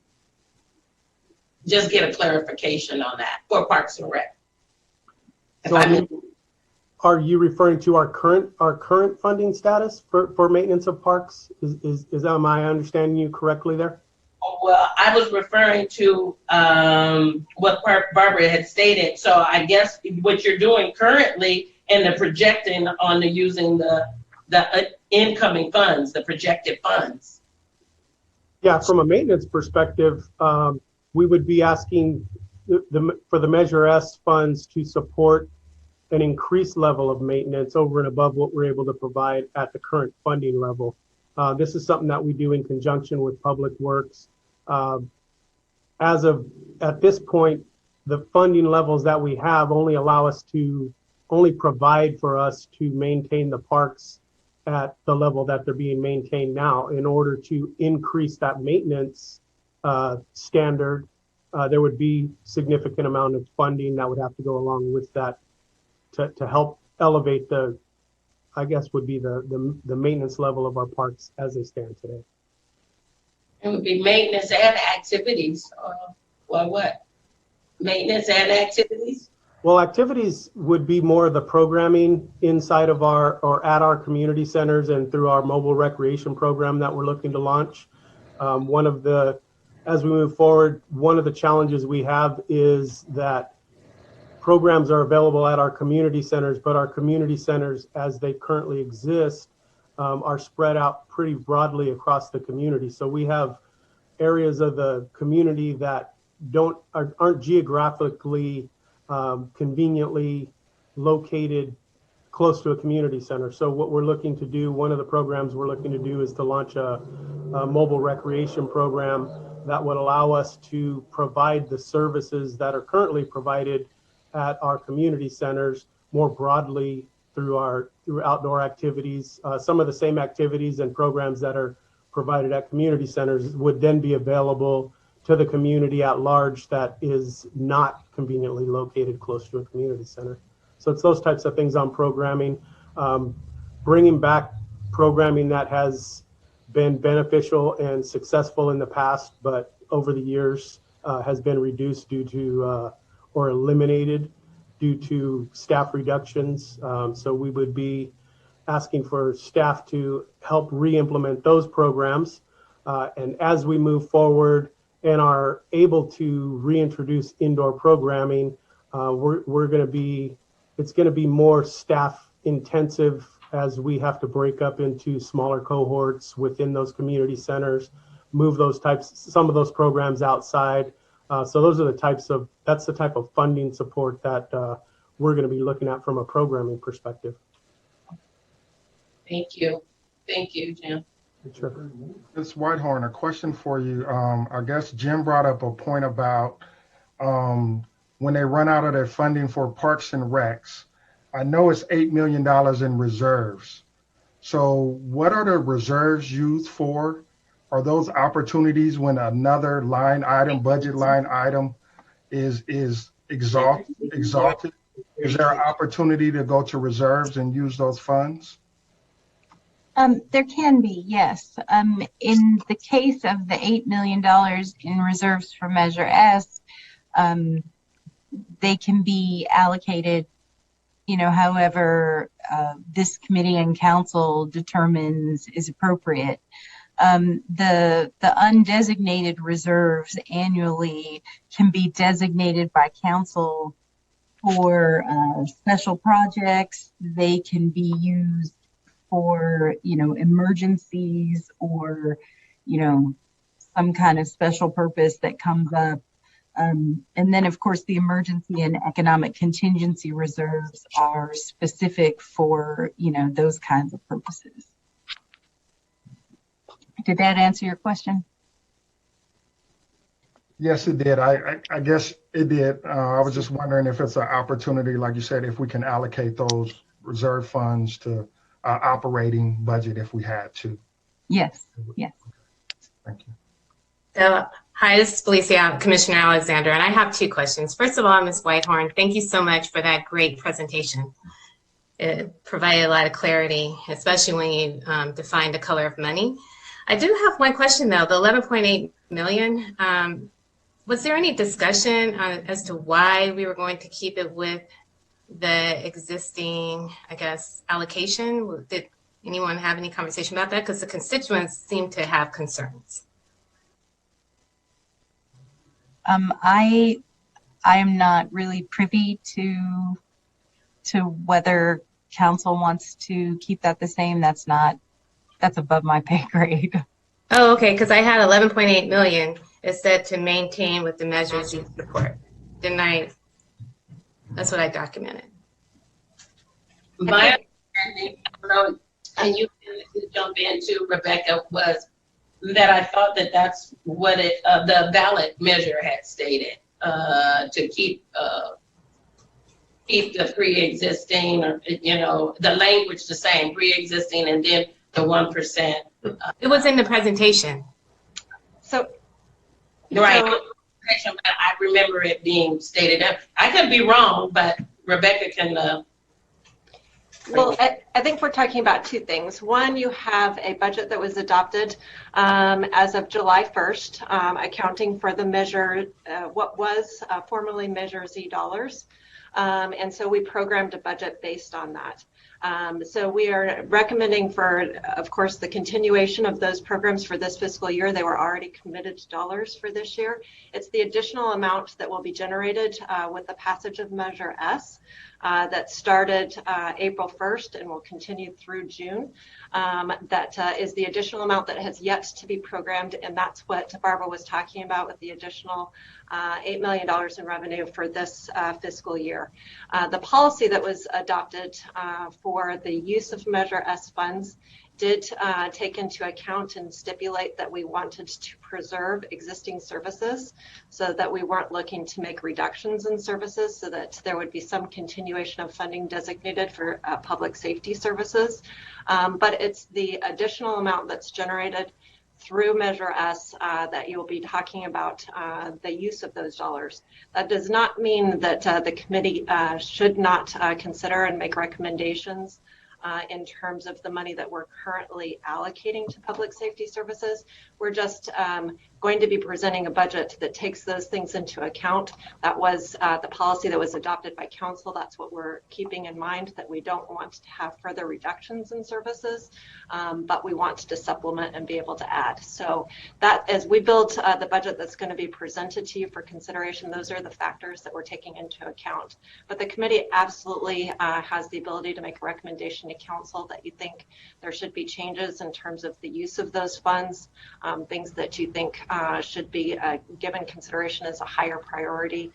just get a clarification on that for Parks and Rec. So are you referring to our current funding status for maintenance of parks? Am I understanding you correctly there? Well, I was referring to what Barbara had stated. So I guess what you're doing currently and the projecting on using the incoming funds, the projected funds. Yeah, from a maintenance perspective, we would be asking for the Measure S funds to support an increased level of maintenance over and above what we're able to provide at the current funding level. This is something that we do in conjunction with Public Works. At this point, the funding levels that we have only provide for us to maintain the parks at the level that they're being maintained now. In order to increase that maintenance standard, there would be significant amount of funding that would have to go along with that to help elevate the maintenance level of our parks as they stand today. It would be maintenance and activities. What? Maintenance and activities? Well, activities would be more of the programming inside of at our community centers and through our mobile recreation program that we're looking to launch. As we move forward, one of the challenges we have is that programs are available at our community centers, but our community centers as they currently exist are spread out pretty broadly across the community. So we have areas of the community that aren't geographically conveniently located close to a community center. So what we're looking to do, one of the programs we're looking to do is to launch a mobile recreation program that would allow us to provide the services that are currently provided at our community centers more broadly through outdoor activities. Some of the same activities and programs that are provided at community centers would then be available to the community at large that is not conveniently located close to a community center. So it's those types of things on programming, bringing back programming that has been beneficial and successful in the past, but over the years has been reduced due to or eliminated due to staff reductions. So we would be asking for staff to help re-implement those programs. And as we move forward and are able to reintroduce indoor programming, it's going to be more staff intensive as we have to break up into smaller cohorts within those community centers, move some of those programs outside. So that's the type of funding support that we're going to be looking at from a programming perspective. Thank you. Thank you, Jim. Sure. Ms. Whitehorn, a question for you. I guess Jim brought up a point about when they run out of their funding for Parks and Recs. I know it's $8 million in reserves. So what are the reserves used for? Are those opportunities when another budget line item is exalted? Is there an opportunity to go to reserves and use those funds? There can be, yes. In the case of the $8 million in reserves for Measure S, they can be allocated, however this committee and council determines is appropriate. The undesignated reserves annually can be designated by council for special projects. They can be used for, emergencies or, some kind of special purpose that comes up. And then, of course, the emergency and economic contingency reserves are specific for, those kinds of purposes. Did that answer your question? Yes, it did. I guess it did. I was just wondering if it's an opportunity, like you said, if we can allocate those reserve funds to operating budget if we had to. Yes, yes. Thank you. So, hi, this is Felicia, Commissioner Alexander, and I have two questions. First of all, Ms. Whitehorn, thank you so much for that great presentation. It provided a lot of clarity, especially when you defined the color of money. I do have one question though, the 11.8 million, was there any discussion as to why we were going to keep it with the existing, allocation? Did anyone have any conversation about that? Because the constituents seem to have concerns. I am not really privy to whether council wants to keep that the same. That's above my pay grade. Oh, okay, because I had 11.8 million. It said to maintain with the measures you support. Didn't I? That's what I documented. My understanding, I don't know, and you can jump in too, Rebecca, was that I thought that that's what the ballot measure had stated, to keep the pre-existing, or, the language the same, pre-existing, and then the 1%. It was in the presentation. So, Right. I remember it being stated. I could be wrong, but Rebecca can. Well, I think we're talking about two things. One, you have a budget that was adopted as of July 1st, accounting for the measure, what was formerly Measure Z dollars. And so we programmed a budget based on that. So we are recommending for, of course, the continuation of those programs for this fiscal year. They were already committed dollars for this year. It's the additional amount that will be generated with the passage of Measure S. That started April 1st and will continue through June. That is the additional amount that has yet to be programmed, and that's what Barbara was talking about with the additional $8 million in revenue for this fiscal year. The policy that was adopted for the use of Measure S funds did take into account and stipulate that we wanted to preserve existing services so that we weren't looking to make reductions in services, so that there would be some continuation of funding designated for public safety services. But it's the additional amount that's generated through Measure S that you'll be talking about the use of those dollars. That does not mean that the committee should not consider and make recommendations in terms of the money that we're currently allocating to public safety services. We're just going to be presenting a budget that takes those things into account. That was the policy that was adopted by council. That's what we're keeping in mind, that we don't want to have further reductions in services, but we want to supplement and be able to add. So that, as we build the budget that's going to be presented to you for consideration, those are the factors that we're taking into account. But the committee absolutely has the ability to make a recommendation to council that you think there should be changes in terms of the use of those funds, things that you think should be given consideration as a higher priority,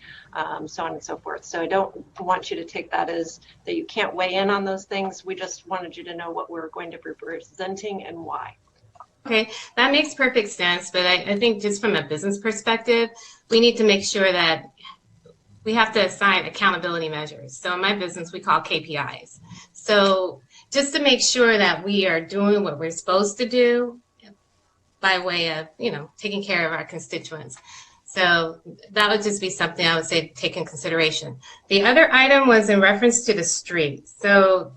so on and so forth. So I don't want you to take that as that you can't weigh in on those things. We just wanted you to know what we're going to be presenting and why. Okay, that makes perfect sense, but I think just from a business perspective, we need to make sure that we have to assign accountability measures. So in my business, we call KPIs. So just to make sure that we are doing what we're supposed to do by way of, taking care of our constituents. So that would just be something I would say to take in consideration. The other item was in reference to the street. So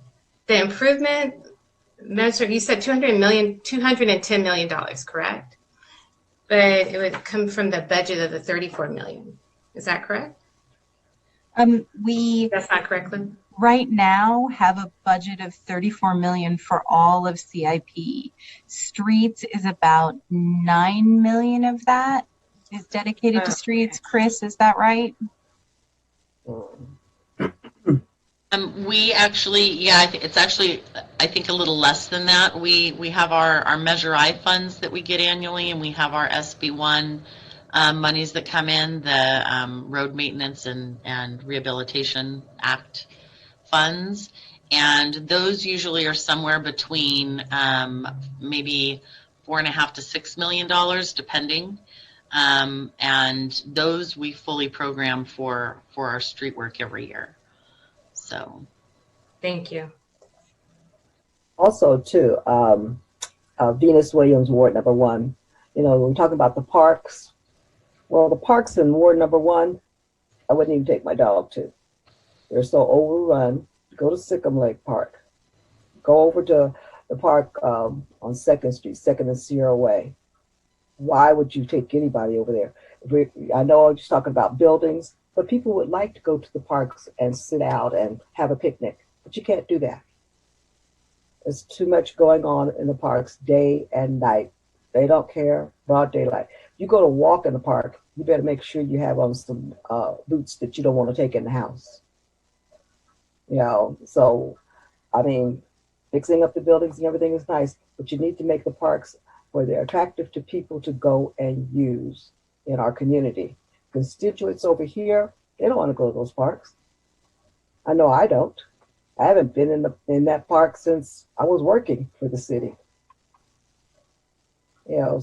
the improvement measure, you said $210 million, correct? But it would come from the budget of the $34 million. Is that correct? That's not correct, Lynn? Right now have a budget of $34 million for all of CIP. Streets is about $9 million of that is dedicated to streets. Chris, is that right? We actually, it's actually, I think, a little less than that. We have our Measure I funds that we get annually, and we have our SB1 monies that come in, the Road Maintenance and Rehabilitation Act funds, and those usually are somewhere between maybe $4.5 to $6 million, depending. And those we fully program for our street work every year. So, thank you. Also, too, Venus Williams, Ward number 1. When we talk about the parks, well, the parks in Ward number 1, I wouldn't even take my dog to. They're so overrun. Go to Sycamore Lake Park. Go over to the park on 2nd Street, 2nd and Sierra Way. Why would you take anybody over there? I know I'm just talking about buildings, but people would like to go to the parks and sit out and have a picnic, but you can't do that. There's too much going on in the parks day and night. They don't care, broad daylight. You go to walk in the park, you better make sure you have on some boots that you don't want to take in the house. So, I mean, fixing up the buildings and everything is nice, but you need to make the parks where they're attractive to people to go and use in our community. Constituents over here, they don't want to go to those parks. I know I don't. I haven't been in that park since I was working for the city. You know,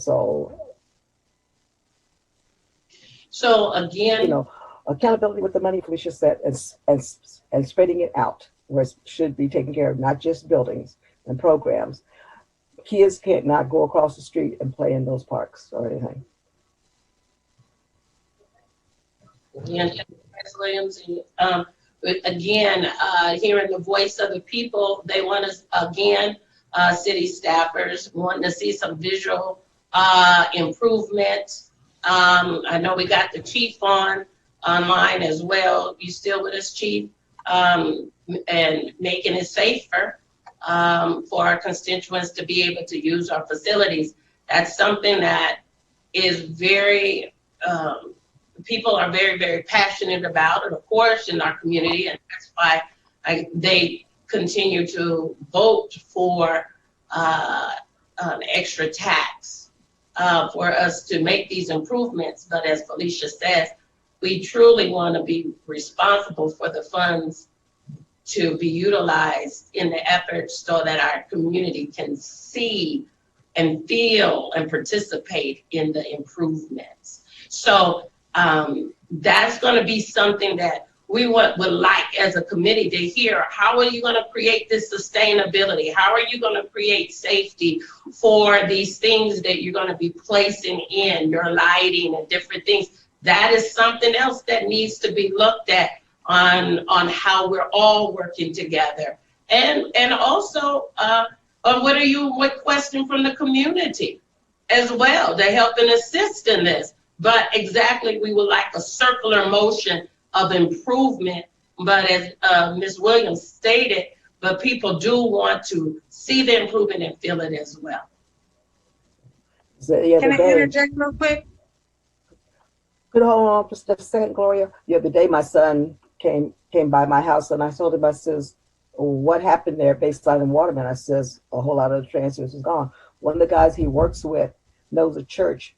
So again, you know, accountability with the money, Felicia said, and spreading it out where it should be taken care of, not just buildings and programs. Kids can't not go across the street and play in those parks or anything. again, Ms. Williams, again, hearing the voice of the people, they want us, again, city staffers wanting to see some visual improvements. I know we got the chief online as well. You still with us, chief? And making it safer for our constituents to be able to use our facilities. That's something that is very, people are very, very passionate about, and of course in our community, and that's why they continue to vote for an extra tax for us to make these improvements. But as Felicia says, we truly want to be responsible for the funds to be utilized in the efforts so that our community can see and feel and participate in the improvements. So that's going to be something that we would like as a committee to hear. How are you going to create this sustainability? How are you going to create safety for these things that you're going to be placing in, your lighting and different things? That is something else that needs to be looked at on how we're all working together. And also, what are you requesting from the community as well to help and assist in this? But exactly, we would like a circular motion of improvement. But as Ms. Williams stated, but people do want to see the improvement and feel it as well. Can I interject real quick? Could hold on for just a second, Gloria? The other day, my son came by my house, and I told him, I says, what happened there, Baseline and Waterman? I says, a whole lot of the transfers is gone. One of the guys he works with knows a church.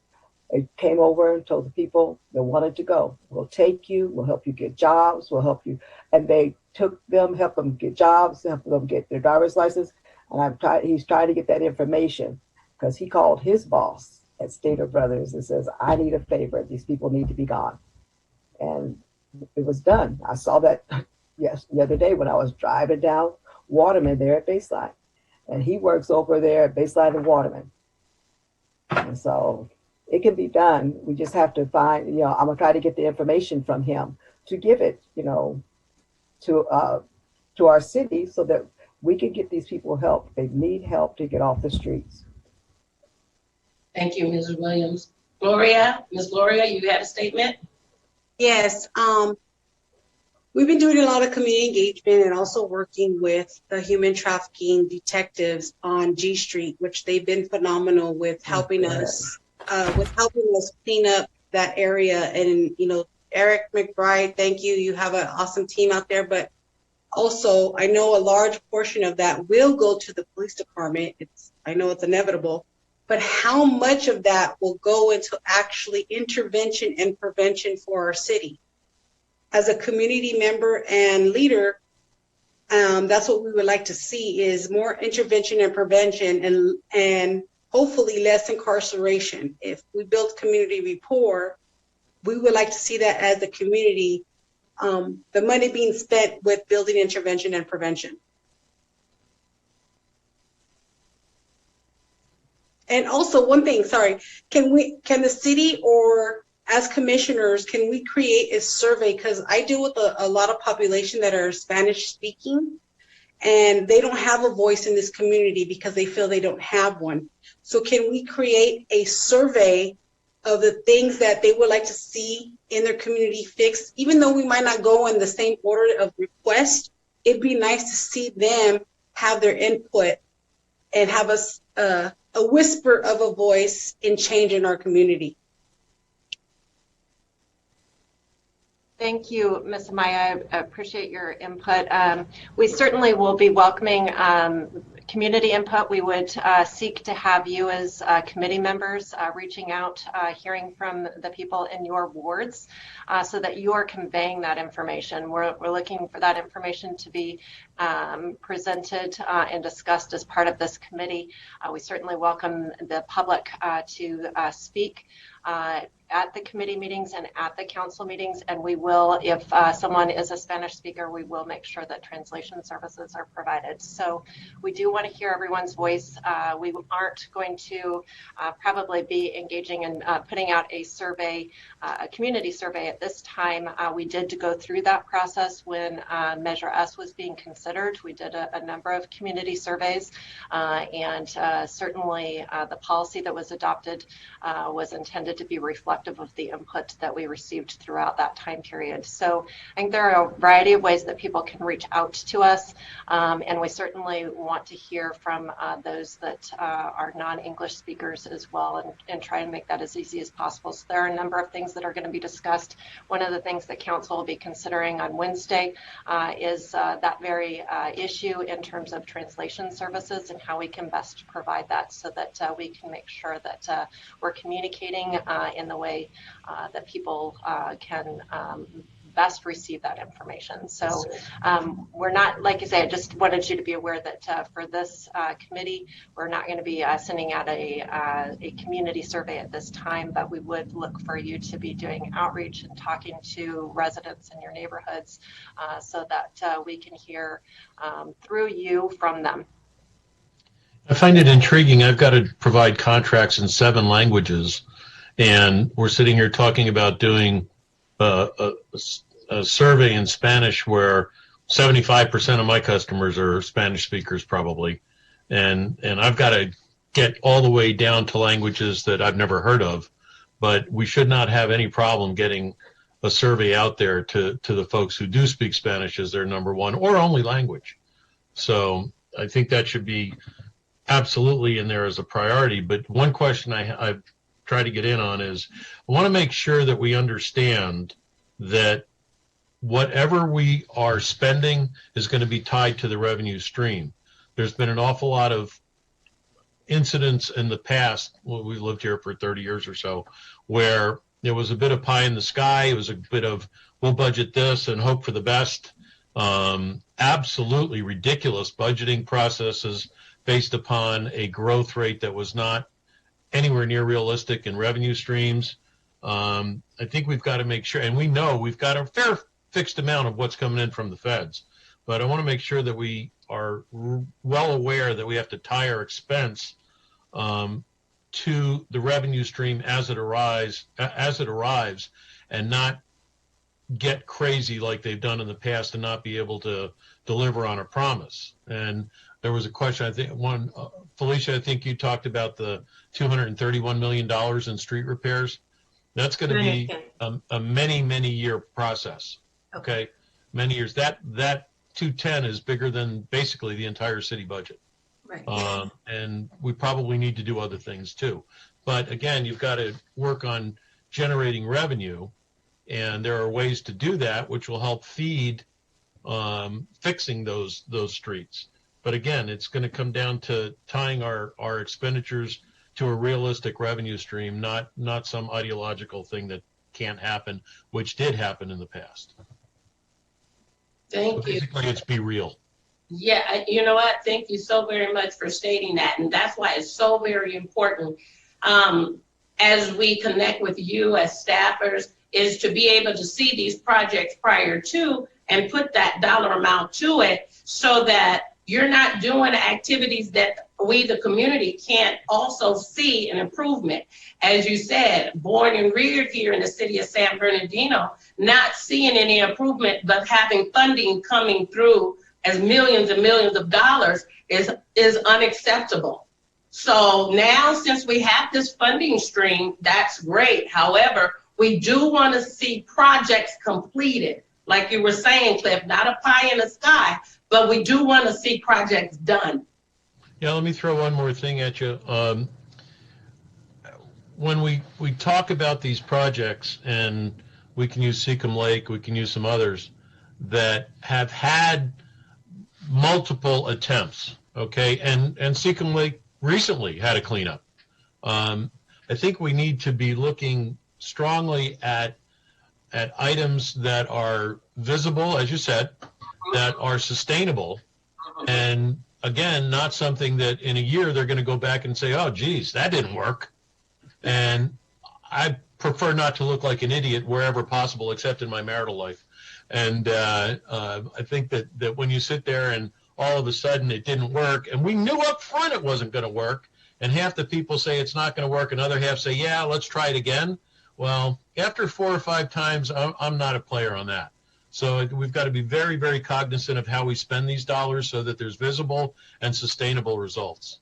They came over and told the people that wanted to go, we'll take you, we'll help you get jobs, we'll help you. And they took them, helped them get jobs, helped them get their driver's license. And he's trying to get that information because he called his boss at Stater Brothers and says, I need a favor. These people need to be gone. And it was done. I saw that the other day when I was driving down Waterman there at Baseline. And he works over there at Baseline and Waterman. And so it can be done. We just have to find, I'm going to try to get the information from him to give it, to our city so that we can get these people help. They need help to get off the streets. Thank you, Mrs. Williams. Gloria, Ms. Gloria, you had a statement? Yes. We've been doing a lot of community engagement and also working with the human trafficking detectives on G Street, which they've been phenomenal with helping us clean up that area. And, Eric McBride, thank you. You have an awesome team out there. But also, I know a large portion of that will go to the police department. I know it's inevitable. But how much of that will go into actually intervention and prevention for our city? As a community member and leader, that's what we would like to see is more intervention and prevention and hopefully less incarceration. If we build community rapport, we would like to see that as a community, the money being spent with building intervention and prevention. And also one thing, sorry, can the city or as commissioners, can we create a survey? Because I deal with a lot of population that are Spanish speaking and they don't have a voice in this community because they feel they don't have one. So can we create a survey of the things that they would like to see in their community fixed? Even though we might not go in the same order of request, it'd be nice to see them have their input and have a whisper of a voice in change in our community. Thank you, Ms. Amaya. I appreciate your input. We certainly will be welcoming community input, we would seek to have you as committee members reaching out, hearing from the people in your wards so that you are conveying that information. We're looking for that information to be presented and discussed as part of this committee. We certainly welcome the public to speak at the committee meetings and at the council meetings, and we will, if someone is a Spanish speaker, we will make sure that translation services are provided. So we do want to hear everyone's voice. We aren't going to probably be engaging in putting out a survey, a community survey at this time. We did go through that process when Measure S was being considered. We did a number of community surveys, and certainly the policy that was adopted was intended to be reflective of the input that we received throughout that time period. So I think there are a variety of ways that people can reach out to us, and we certainly want to hear from those that are non-English speakers as well, and try and make that as easy as possible. So there are a number of things that are going to be discussed. One of the things that council will be considering on Wednesday is that very issue in terms of translation services and how we can best provide that so that we can make sure that we're communicating in the way that people can best receive that information. So we're not, like I say, I just wanted you to be aware that for this committee, we're not going to be sending out a community survey at this time, but we would look for you to be doing outreach and talking to residents in your neighborhoods so that we can hear through you from them. I find it intriguing. I've got to provide contracts in 7 languages. And we're sitting here talking about doing a survey in Spanish where 75% of my customers are Spanish speakers probably. And I've got to get all the way down to languages that I've never heard of. But we should not have any problem getting a survey out there to the folks who do speak Spanish as their number one or only language. So I think that should be absolutely in there as a priority. But one question I've try to get in on is I want to make sure that we understand that whatever we are spending is going to be tied to the revenue stream. There's been an awful lot of incidents in the past, well, we've lived here for 30 years or so, where there was a bit of pie in the sky. It was a bit of we'll budget this and hope for the best. Absolutely ridiculous budgeting processes based upon a growth rate that was not anywhere near realistic in revenue streams. I think we've got to make sure, and we know we've got a fair fixed amount of what's coming in from the feds, but I want to make sure that we are well aware that we have to tie our expense to the revenue stream as it arrives, and not get crazy like they've done in the past and not be able to deliver on a promise. And there was a question, I think, Felicia, I think you talked about the $231 million in street repairs. That's going to be a many year process. Okay, many years. That 210 is bigger than basically the entire city budget. Right. And we probably need to do other things too. But again, you've got to work on generating revenue, and there are ways to do that which will help feed fixing those streets. But again, it's going to come down to tying our expenditures to a realistic revenue stream, not some ideological thing that can't happen, which did happen in the past. Thank you. Basically, it's be real. Yeah, you know what? Thank you so very much for stating that. And that's why it's so very important as we connect with you as staffers is to be able to see these projects prior to and put that dollar amount to it so that you're not doing activities that we, the community, can't also see an improvement. As you said, born and reared here in the city of San Bernardino, not seeing any improvement, but having funding coming through as millions and millions of dollars is unacceptable. So now, since we have this funding stream, that's great. However, we do want to see projects completed. Like you were saying, Cliff, not a pie in the sky, but we do want to see projects done. Yeah, let me throw one more thing at you. When we talk about these projects, and we can use Seacom Lake, we can use some others that have had multiple attempts, Okay, and Seacom Lake recently had a cleanup. I think we need to be looking strongly at items that are visible, as you said, that are sustainable, and again, not something that in a year they're going to go back and say, oh, geez, that didn't work. And I prefer not to look like an idiot wherever possible, except in my marital life. And I think that when you sit there and all of a sudden it didn't work, and we knew up front it wasn't going to work, and half the people say it's not going to work, another half say, yeah, let's try it again. Well, after 4 or 5 times, I'm not a player on that. So we've got to be very, very cognizant of how we spend these dollars so that there's visible and sustainable results.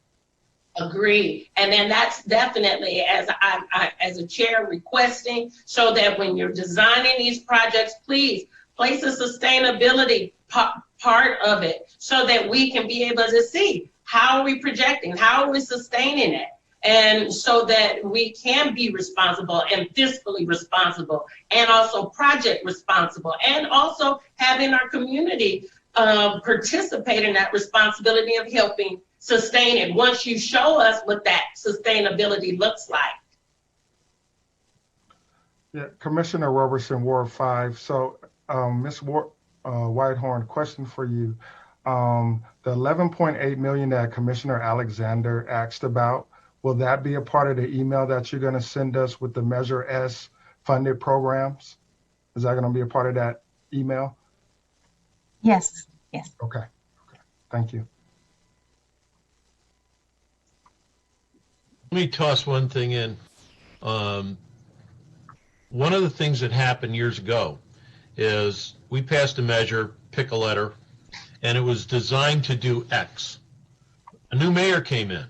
Agreed. And then that's definitely, as I as a chair, requesting, so that when you're designing these projects, please place a sustainability part of it, so that we can be able to see how are we projecting, how are we sustaining it, and so that we can be responsible and fiscally responsible, and also project responsible, and also having our community participate in that responsibility of helping sustain it once you show us what that sustainability looks like. Yeah, Commissioner Roberson, Ward 5. So, Ms. Whitehorn, question for you. The $11.8 million that Commissioner Alexander asked about, will that be a part of the email that you're going to send us with the Measure S funded programs? Is that going to be a part of that email? Yes, yes. Okay, thank you. Let me toss one thing in. One of the things that happened years ago is we passed a measure, pick a letter, and it was designed to do X. A new mayor came in,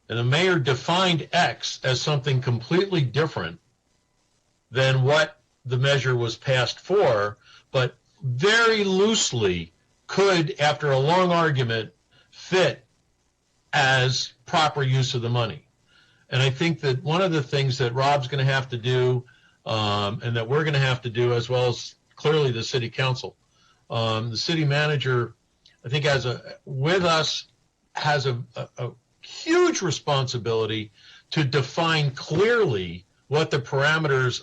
and the mayor defined X as something completely different than what the measure was passed for, but very loosely could, after a long argument, fit as proper use of the money. And I think that one of the things that Rob's going to have to do, and that we're going to have to do, as well as clearly the city council, the city manager, I think has a huge responsibility to define clearly what the parameters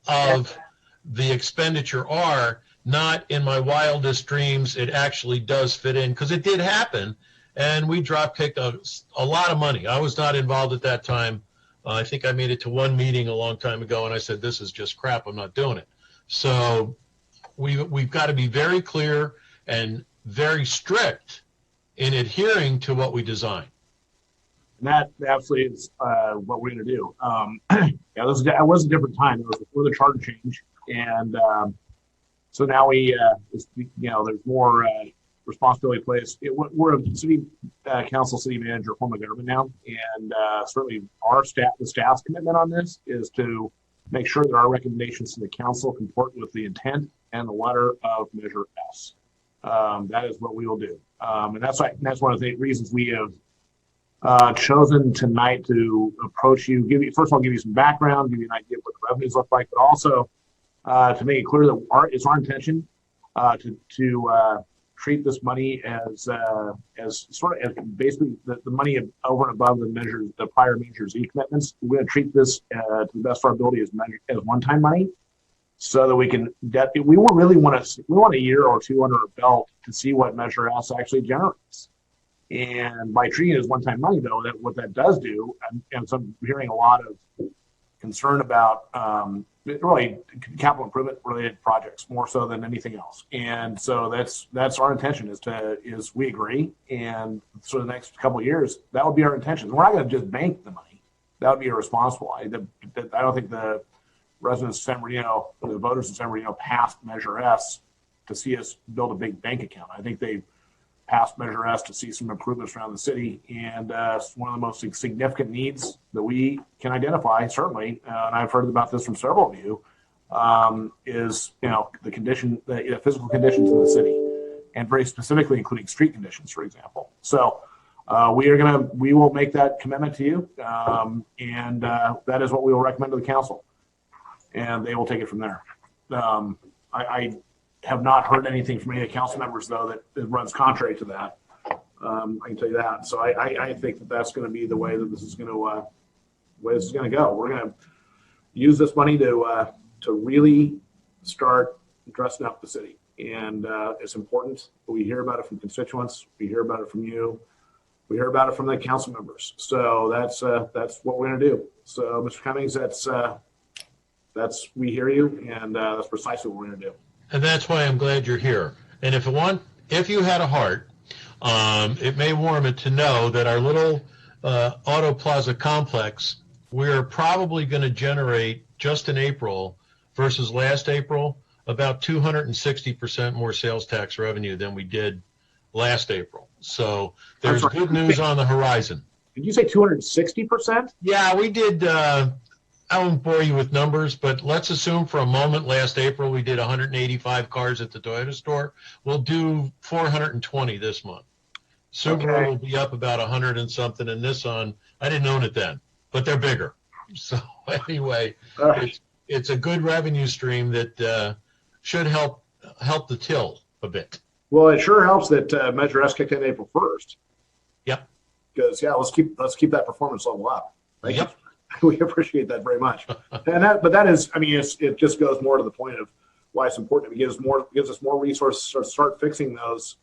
of the expenditure are. Not in my wildest dreams, it actually does fit in, because it did happen. And we drop-kicked a lot of money. I was not involved at that time. I think I made it to one meeting a long time ago, and I said, this is just crap. I'm not doing it. So we've got to be very clear and very strict in adhering to what we design. And that absolutely is what we're going to do. Yeah, that was a different time. It was before the charter change. And so now there's more responsibility placed. We're a city council, city manager form of government now, and certainly the staff's commitment on this is to make sure that our recommendations to the council comport with the intent and the letter of Measure S. That is what we will do, and that's one of the reasons we have chosen tonight to approach you. First of all, give you some background, give you an idea of what the revenues look like, but also to make it clear that it's our intention to treat this money as sort of basically the money over and above the prior Measures E commitments. We're going to treat this to the best of our ability as one-time money, so that we want a year or two under our belt to see what Measure S actually generates. And by treating it as one-time money, though, what that does do, and so I'm hearing a lot of concern about really capital improvement related projects more so than anything else. And so that's our intention is we agree. And so the next couple of years, that would be our intention. We're not going to just bank the money. That would be irresponsible. I don't think the residents of San Bernardino, or the voters of San Bernardino, passed Measure S to see us build a big bank account. I think they passed Measure S to see some improvements around the city, and it's one of the most significant needs that we can identify, certainly, and I've heard about this from several of you, is the physical conditions in the city, and very specifically including street conditions, for example. So we will make that commitment to you, and that is what we will recommend to the council, and they will take it from there. I have not heard anything from any of the council members, though, that runs contrary to that. I can tell you that. So I think that that's going to be the way that this is going to go. We're going to use this money to really start dressing up the city, and it's important. We hear about it from constituents. We hear about it from you. We hear about it from the council members. So that's what we're going to do. So, Mr. Cummings, that's we hear you, and that's precisely what we're going to do. And that's why I'm glad you're here. And if you had a heart, it may warm it to know that our little Auto Plaza complex, we're probably going to generate just in April versus last April about 260% more sales tax revenue than we did last April. So there's good news on the horizon. Did you say 260%? Yeah, we did. I won't bore you with numbers, but let's assume for a moment last April we did 185 cars at the Toyota store. We'll do 420 this month. Subaru will be up about 100 and something, and Nissan, I didn't own it then, but they're bigger. So anyway, it's a good revenue stream that should help the till a bit. Well, it sure helps that Measure S kicked in April 1st. Yep. Because let's keep that performance level up. Thank you. We appreciate that very much. But that is, I mean, it just goes more to the point of why it's important. It gives us more resources to start fixing those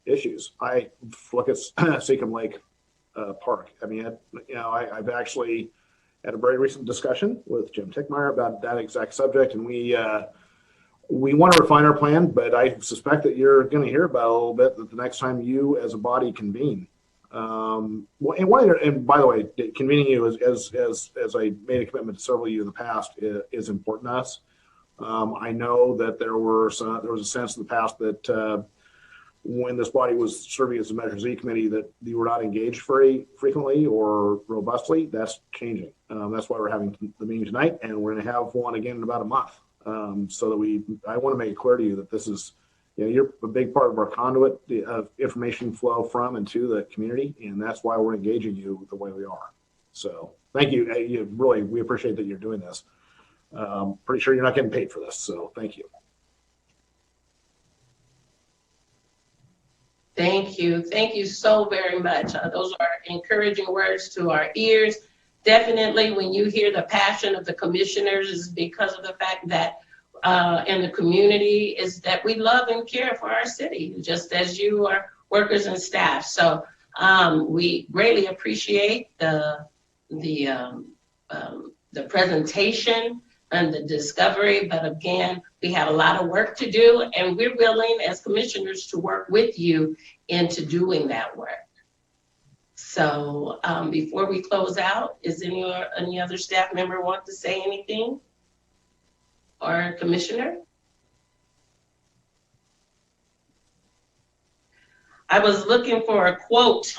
issues. I look at Seacom Lake Park. I mean, I've actually had a very recent discussion with Jim Tickmeyer about that exact subject, and we want to refine our plan, but I suspect that you're going to hear about it a little bit the next time you as a body convene. And by the way, convening you as I made a commitment to several of you in the past is important to us. I know that there was a sense in the past that when this body was serving as a Measure Z committee that you were not engaged very frequently or robustly. That's changing. That's why we're having the meeting tonight, and we're going to have one again in about a month. So that I want to make it clear to you that this is, you're a big part of our conduit of information flow from and to the community, and that's why we're engaging you the way we are. So thank you. We appreciate that you're doing this. Pretty sure you're not getting paid for this, so thank you. Thank you. Thank you so very much. Those are encouraging words to our ears. Definitely, when you hear the passion of the commissioners, is because of the fact that in the community is that we love and care for our city, just as you are workers and staff. So we greatly appreciate the presentation and the discovery. But again, we have a lot of work to do, and we're willing as commissioners to work with you into doing that work. So before we close out, is any other staff member want to say anything? Or commissioner? I was looking for a quote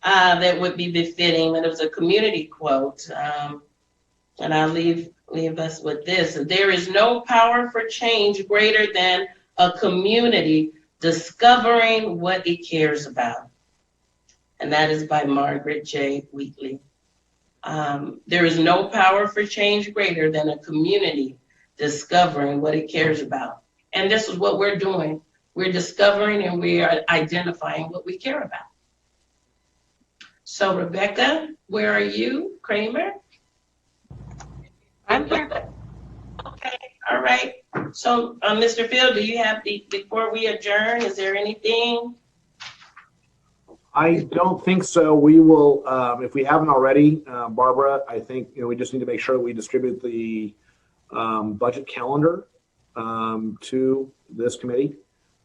that would be befitting, and it was a community quote. And I'll leave us with this. There is no power for change greater than a community discovering what it cares about. And that is by Margaret J. Wheatley. There is no power for change greater than a community discovering what it cares about. And this is what we're doing. We're discovering and we are identifying what we care about. So Rebecca, where are you? Kramer? I'm here. Okay, all right. So Mr. Field, do you have before we adjourn, is there anything? I don't think so. We will, if we haven't already, Barbara, I think we just need to make sure that we distribute the budget calendar to this committee,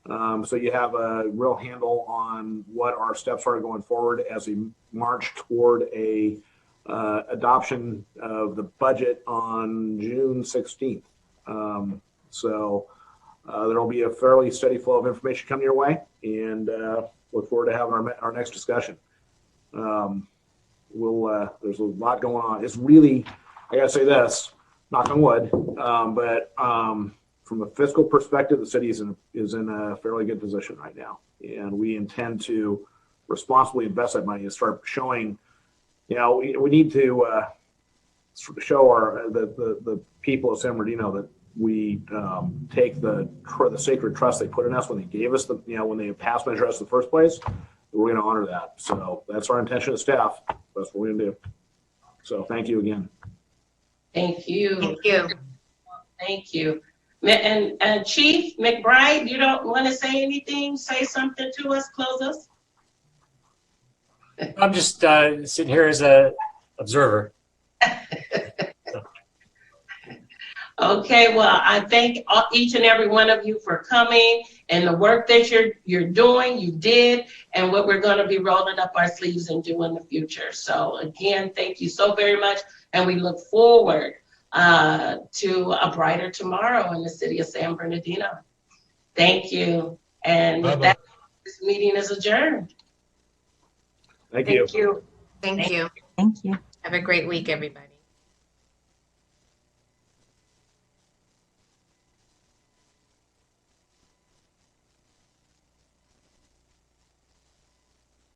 so you have a real handle on what our steps are going forward as we march toward a adoption of the budget on June 16th. So there'll be a fairly steady flow of information coming your way, and look forward to having our next discussion. There's a lot going on. It's really, I gotta say this, knock on wood, but from a fiscal perspective, the city is in a fairly good position right now, and we intend to responsibly invest that money and start showing. We need to show the people of San Bernardino that we take the sacred trust they put in us when they gave us when they passed Measure S in the first place. We're we're going to honor that. So that's our intention as staff. That's what we're going to do. So thank you again. Thank you. Thank you. Thank you. And Chief McBride, you don't want to say anything? Say something to us, close us? I'm just sitting here as a observer. Okay, well, I thank each and every one of you for coming and the work that you're doing, you did, and what we're going to be rolling up our sleeves and do in the future. So again, thank you so very much, and we look forward to a brighter tomorrow in the city of San Bernardino. Thank you. And with that, this meeting is adjourned. Thank you. Thank you. Thank you. Have a great week, everybody.